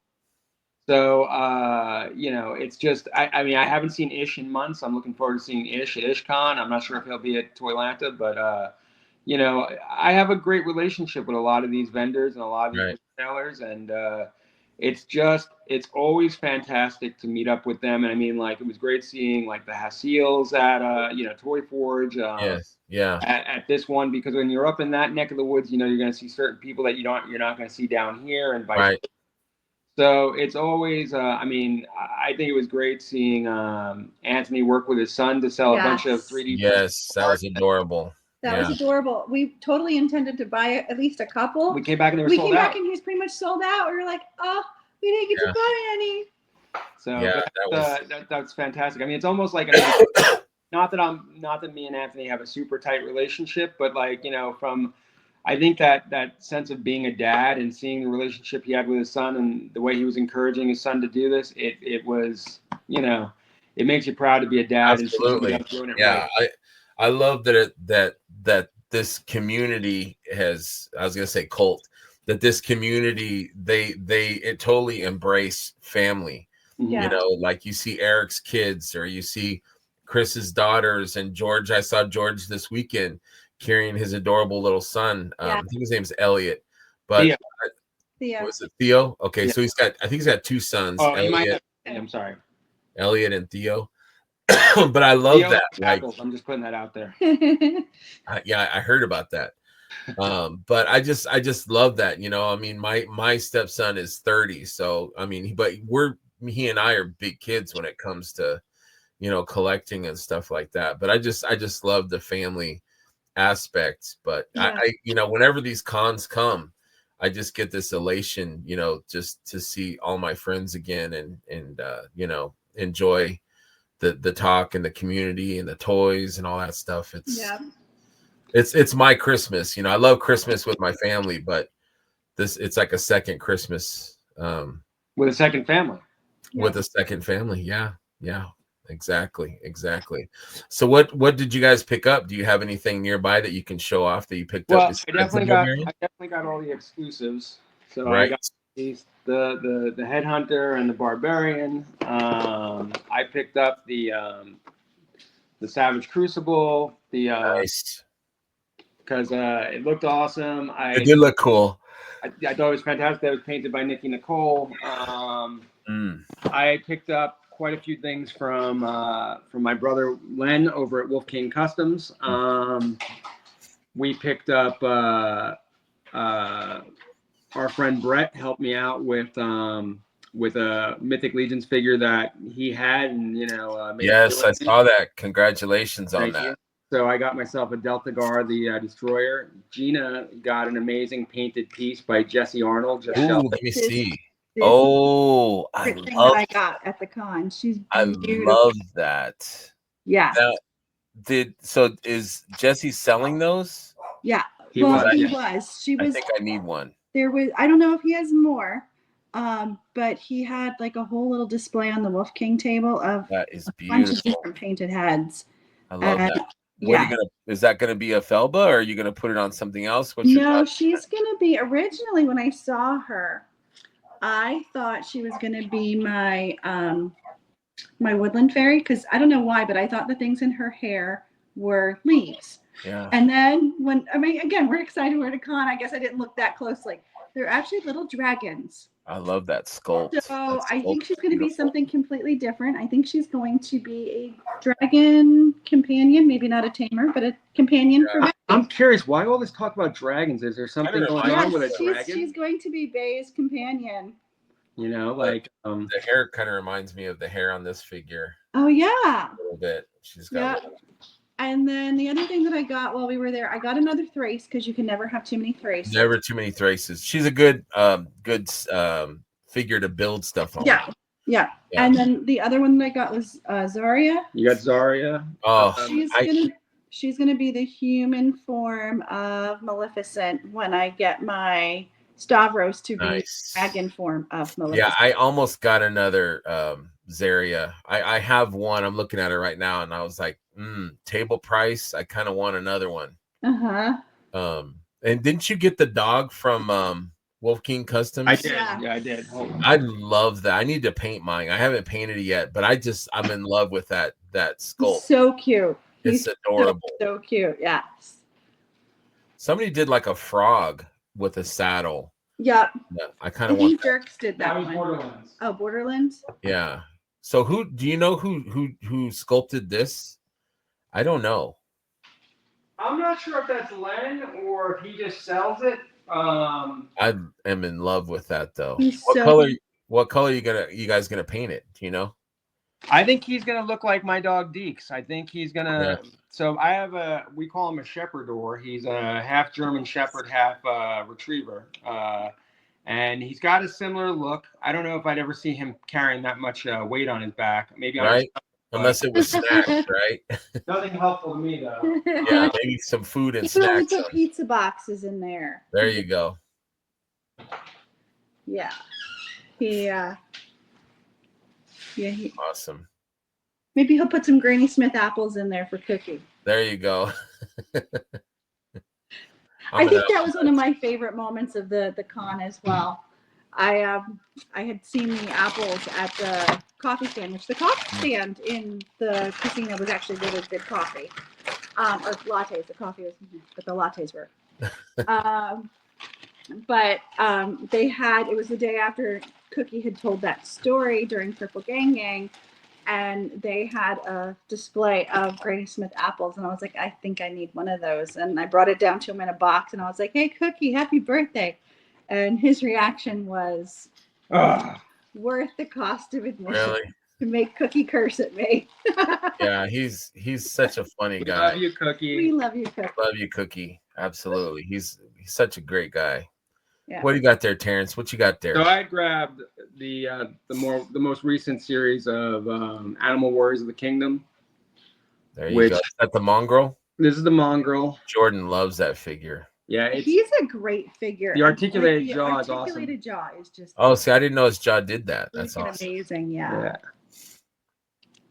so, you know, it's just, I mean, I haven't seen Ish in months. I'm looking forward to seeing Ish at IshCon. I'm not sure if he'll be at Toylanta, but, you know, I have a great relationship with a lot of these vendors and a lot of these retailers, and it's always fantastic to meet up with them. And I mean, like, it was great seeing like the Hasils at you know, Toy Forge. Yes. Yeah. At this one, because when you're up in that neck of the woods, you know, you're going to see certain people that you're not going to see down here, and vice versa. So it's always, I mean, I think it was great seeing Anthony work with his son to sell a bunch of 3D. Yes, that was adorable. That was adorable. We totally intended to buy at least a couple. We came back and they were we sold came out. back and he was pretty much sold out. We were like, oh, we didn't get to buy any. So yeah, that's fantastic. I mean, it's almost like, I mean, not that me and Anthony have a super tight relationship, but like, you know, I think that sense of being a dad and seeing the relationship he had with his son and the way he was encouraging his son to do this, it was, you know, it makes you proud to be a dad. Absolutely. And see doing it yeah, right. I love that this community has, I was gonna say cult, that this community it totally embrace family. Yeah. You know, like you see Eric's kids, or you see Chris's daughters, and George. I saw George this weekend carrying his adorable little son. I think his name's Elliot, but Theo. was it Theo? Okay, so I think he's got 2 sons. Oh, Elliot, I'm sorry, Elliot and Theo. But I love Theo that. Like, I'm just putting that out there. yeah, I heard about that. But I just love that. You know, I mean, my stepson is 30, so I mean, but he and I are big kids when it comes to, you know, collecting and stuff like that. But I just love the family aspect. But I you know, whenever these cons come, I just get this elation, you know, just to see all my friends again and you know, enjoy the talk and the community and the toys and all that stuff. It's my Christmas. You know, I love Christmas with my family, but it's like a second Christmas with a second family. With a second family. Yeah. Exactly. So what did you guys pick up? Do you have anything nearby that you can show off that you picked up? I definitely got all the exclusives. So right. I got the Headhunter and the Barbarian. I picked up the Savage Crucible. Nice. Because it looked awesome. It did look cool. I thought it was fantastic. It was painted by Nikki Nicole. I picked up quite a few things from my brother Len over at Wolf King Customs. We picked up our friend Brett helped me out with a Mythic Legions figure that he had, and you know. Yes, I saw that. Congratulations on that. So I got myself a Delta Guard, the Destroyer. Gina got an amazing painted piece by Jesse Arnold. Let me see. Oh, I got at the con. She's beautiful. I love that. Yeah. Is Jesse selling those? Yeah. He was. She was. I think I need one. There was. I don't know if he has more. But he had like a whole little display on the Wolf King table of that is beautiful. A bunch of different painted heads. I love that. Is that gonna be a Felba, or are you gonna put it on something else? No, she's gonna be. Originally, when I saw her, I thought she was gonna be my my woodland fairy, because I don't know why, but I thought the things in her hair were leaves. Yeah. And then again, we're excited we're at a con. I guess I didn't look that closely. They're actually little dragons. I love that sculpt. So I think she's going to be something completely different. I think she's going to be a dragon companion, maybe not a tamer, but a companion for me. I'm curious, why all this talk about dragons? Is there something going on with a dragon? She's going to be Bay's companion. You know, like the hair kind of reminds me of the hair on this figure. Oh yeah, a little bit. She's got. And then the other thing that I got while we were there, I got another Thrace, because you can never have too many Thraces. Never too many Thraces. She's a good figure to build stuff on. Yeah. And then the other one that I got was Zarya. You got Zarya. She's gonna be the human form of Maleficent when I get my Stavros to be the dragon form of Maleficent. Yeah, I almost got another Zarya. I have one. I'm looking at it right now, and I was like, table price. I kind of want another one. And didn't you get the dog from Wolf King Customs? I did. Yeah, I did. I love that. I need to paint mine. I haven't painted it yet, but I'm in love with that sculpt. So cute. It's adorable. So cute. Yeah. Somebody did like a frog with a saddle. Yeah. I kind of want. Jerks did that one. Borderlands. Oh, Borderlands. Yeah. So do you know who sculpted this? I don't know. I'm not sure if that's Len or if he just sells it. I am in love with that though. What color you guys gonna paint it? Do you know? I think he's gonna look like my dog Deeks. I think he's gonna. Yeah. So I have we call him a Shepherdor. He's a half German Shepherd, half Retriever, and he's got a similar look. I don't know if I'd ever see him carrying that much weight on his back. Maybe right. Unless it was snacks, right? Nothing helpful to me though. Yeah, maybe some food and snacks. You can only put pizza boxes in there. There you go. Yeah. Awesome. Maybe he'll put some Granny Smith apples in there for Cookie. There you go. I think that was one of my favorite moments of the con as well. I had seen the apples at the coffee stand, which the coffee stand in the casino was actually really good coffee. Or lattes. The coffee was, but the lattes were. But they had, it was the day after Cookie had told that story during Purple Gang, and they had a display of Granny Smith apples, and I was like, I think I need one of those. And I brought it down to him in a box, and I was like, hey, Cookie, happy birthday. And his reaction was worth the cost of admission. Really? To make Cookie curse at me. Yeah, he's such a funny guy. Love you, Cookie. We love you, Cookie. Love you, Cookie. Absolutely. He's such a great guy. Yeah. What do you got there, Terrence? What you got there? So I grabbed the most recent series of Animal Warriors of the Kingdom. There you go. Is that the mongrel? This is the mongrel. Jordan loves that figure. Yeah, he's a great figure. The articulated the jaw articulated is awesome. jaw is just. Oh, see, I didn't know his jaw did that. That's awesome. Amazing. Yeah.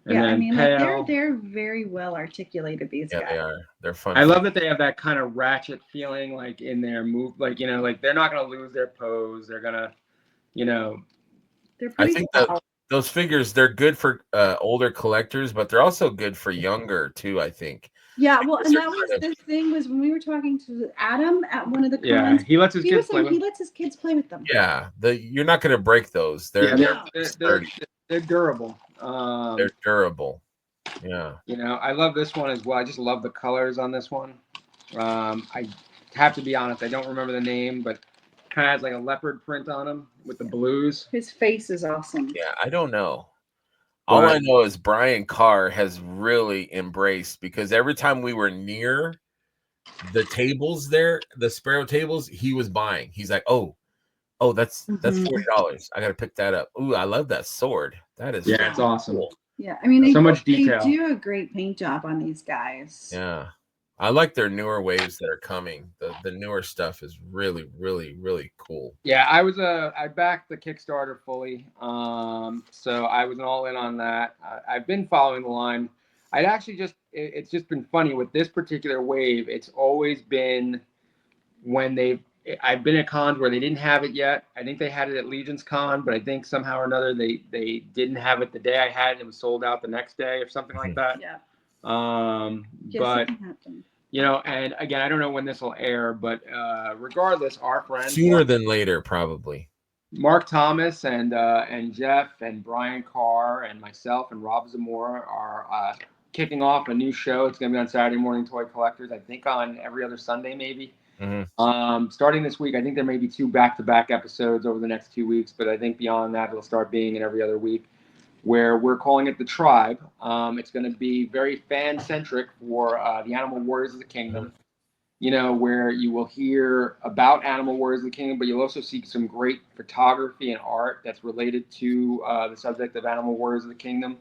And I mean, like they're very well articulated. These guys. They are. They're fun. I love that they have that kind of ratchet feeling, like in their move, like like they're not gonna lose their pose. They're gonna, They're pretty. I think those figures, they're good for older collectors, but they're also good for younger too, I think. Yeah, well, and that was the thing was when we were talking to Adam at one of the cons. He lets his kids play. He lets his kids play with them. Yeah, you're not going to break those. They're durable. They're durable. Yeah. I love this one as well. I just love the colors on this one. I have to be honest, I don't remember the name, but kind of has like a leopard print on him with the blues. His face is awesome. Yeah, I don't know. All I know is Brian Carr has really embraced, because every time we were near the tables there, the Sparrow tables, he was buying. He's like, oh, that's $40. I got to pick that up. Ooh, I love that sword. That is it's awesome. Cool. Yeah, I mean, so much detail. They do a great paint job on these guys. Yeah. I like their newer waves that are coming. The newer stuff is really, really, really cool. Yeah, I backed the Kickstarter fully. So I was all in on that. I've been following the line. It's just been funny with this particular wave. It's always been when I've been at cons where they didn't have it yet. I think they had it at Legion's Con, but I think somehow or another they didn't have it the day I had it. It was sold out the next day or something like that. Yeah. But and again, I don't know when this will air, but regardless, our friends sooner than later, probably. Mark Thomas and Jeff and Brian Carr and myself and Rob Zamora are kicking off a new show. It's going to be on Saturday Morning Toy Collectors. I think on every other Sunday, maybe. Mm-hmm. Starting this week, I think there may be 2 back-to-back episodes over the next 2 weeks, but I think beyond that, it'll start being in every other week, where we're calling it The Tribe. It's going to be very fan-centric for the Animal Warriors of the Kingdom, where you will hear about Animal Warriors of the Kingdom, but you'll also see some great photography and art that's related to the subject of Animal Warriors of the Kingdom.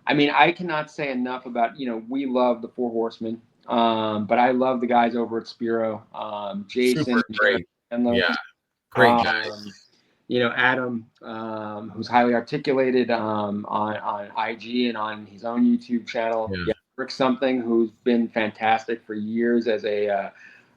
I mean, I cannot say enough about, we love the Four Horsemen, but I love the guys over at Spiro. Jason. Super great. Great guys. Adam, who's highly articulated on IG and on his own YouTube channel. Yeah. Rick Something, who's been fantastic for years as a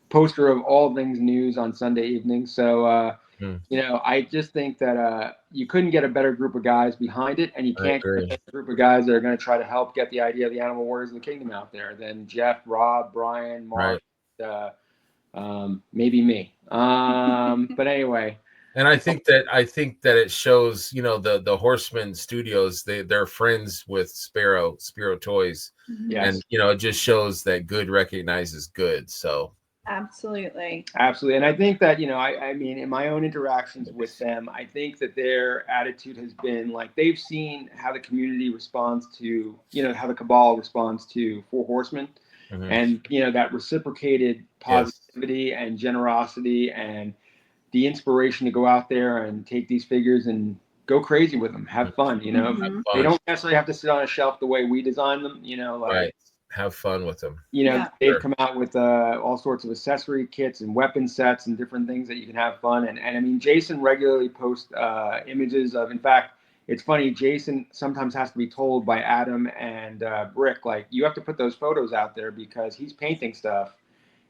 poster of all things news on Sunday evenings. So, I just think that you couldn't get a better group of guys behind it, and you can't get a better group of guys that are going to try to help get the idea of the Animal Warriors of the Kingdom out there than Jeff, Rob, Brian, Mark, maybe me. But anyway. And I think that it shows, the Horseman Studios, they're friends with Spiro Toys. Yes. And it just shows that good recognizes good. So absolutely. And I think that, I mean, in my own interactions with them, I think that their attitude has been like they've seen how the community responds to, how the Cabal responds to Four Horsemen. Mm-hmm. And, that reciprocated positivity and generosity and the inspiration to go out there and take these figures and go crazy with them, have fun, Mm-hmm. They don't necessarily have to sit on a shelf the way we design them, have fun with them. They've come out with all sorts of accessory kits and weapon sets and different things that you can have fun. And I mean, Jason regularly posts images of, in fact, it's funny, Jason sometimes has to be told by Adam and Brick, like, you have to put those photos out there because he's painting stuff.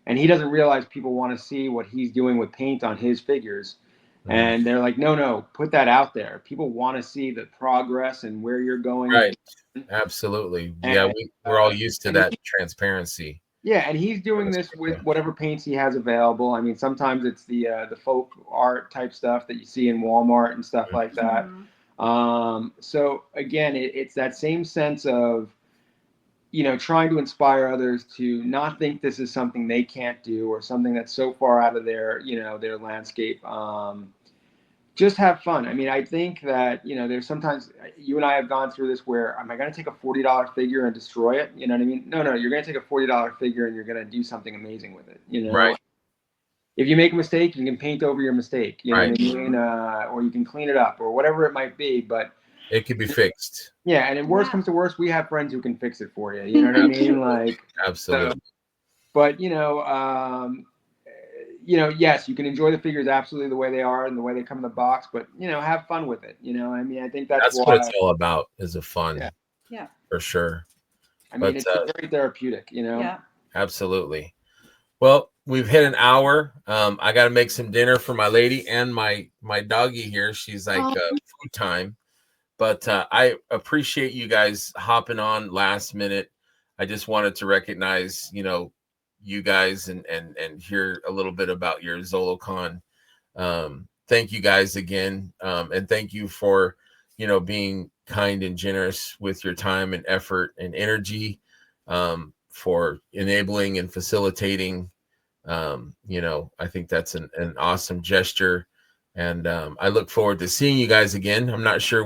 And he doesn't realize people want to see what he's doing with paint on his figures. Mm-hmm. And they're like, no, put that out there. People want to see the progress and where you're going. Right. Absolutely. And, we're all used to that transparency. Yeah, and he's doing this with whatever paints he has available. I mean, sometimes it's the folk art type stuff that you see in Walmart and stuff like that. Mm-hmm. So, again, it's that same sense of, trying to inspire others to not think this is something they can't do or something that's so far out of their, their landscape. Just have fun. I mean, I think that, there's sometimes you and I have gone through this where, am I going to take a $40 figure and destroy it? You know what I mean? No, you're going to take a $40 figure and you're going to do something amazing with it, Right. if you make a mistake, you can paint over your mistake. You know what I mean? Or you can clean it up or whatever it might be. But it can be fixed. Yeah, and if worst comes to worst, we have friends who can fix it for you. You know what I mean? Like, absolutely. But yes, you can enjoy the figures absolutely the way they are and the way they come in the box. But have fun with it. I mean, I think that's what it's all about, is a fun. Yeah. For sure. I mean, it's very therapeutic. Yeah. Absolutely. Well, we've hit an hour. I got to make some dinner for my lady and my doggy here. She's like food time. But I appreciate you guys hopping on last minute. I just wanted to recognize, you guys and hear a little bit about your ZoloCon. Thank you guys again. And thank you for, being kind and generous with your time and effort and energy, for enabling and facilitating. I think that's an awesome gesture. And I look forward to seeing you guys again. I'm not sure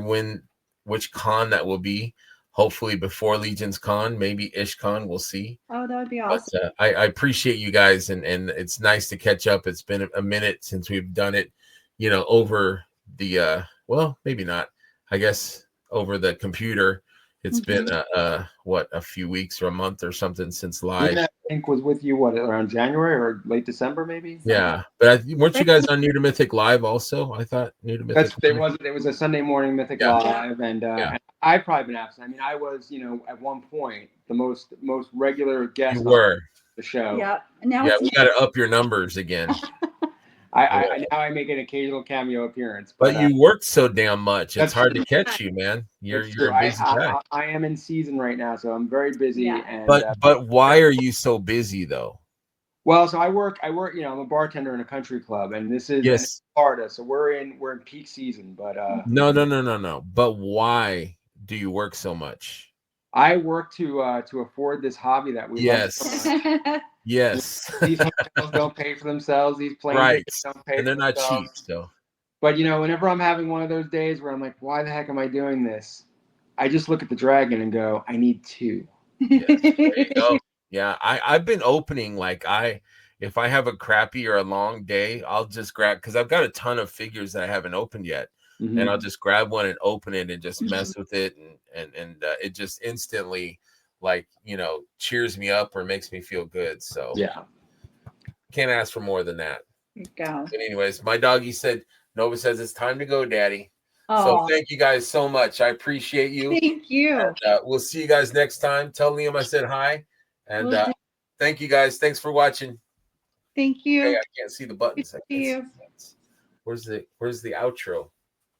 which con that will be. Hopefully before Legion's Con, maybe IshCon. We'll see. Oh, that would be awesome. But I appreciate you guys, and it's nice to catch up. It's been a minute since we've done it, over the well, maybe not. I guess over the computer. It's been a few weeks or a month or something since live. Gina, I think was with you around January or late December maybe. Yeah, but weren't you guys on New to Mythic live also? I thought New to Mythic. It was a Sunday morning Mythic live, and I've probably been absent. I mean, I was at one point the most regular guest. You were on the show. Yeah. Now we got to up your numbers again. Now I make an occasional cameo appearance. But you worked so damn much. It's hard to catch you, man. You're a busy guy. I am in season right now, so I'm very busy. Yeah. And, but why are you so busy though? Well, so I work. I'm a bartender in a country club, and this is in Florida, so we're in peak season. But no. But why do you work so much? I work to afford this hobby that we love so much. Yes. These hotels don't pay for themselves. These planes don't pay, and they're not themselves. cheap. So, but whenever I'm having one of those days where I'm like, why the heck am I doing this? I just look at the dragon and go, I need two. Yes, there you go. Yeah, I've been opening if I have a crappy or a long day, I'll just grab, because I've got a ton of figures that I haven't opened yet, and I'll just grab one and open it and just mess with it, and it just instantly cheers me up or makes me feel good. So can't ask for more than that. Go. But anyways, my doggy Nova says it's time to go, Daddy. Oh. So thank you guys so much. I appreciate you. Thank you. And, we'll see you guys next time. Tell Liam I said hi. And thank you guys. Thanks for watching. Thank you. Hey, I can't see the buttons. Thank you. Where's the outro?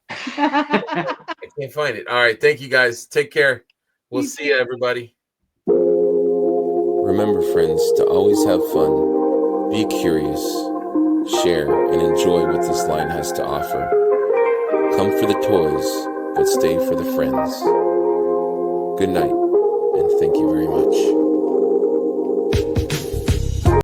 I can't find it. All right. Thank you guys. Take care. We'll see you, everybody. Remember, friends, to always have fun, be curious, share, and enjoy what this line has to offer. Come for the toys, but stay for the friends. Good night, and thank you very much.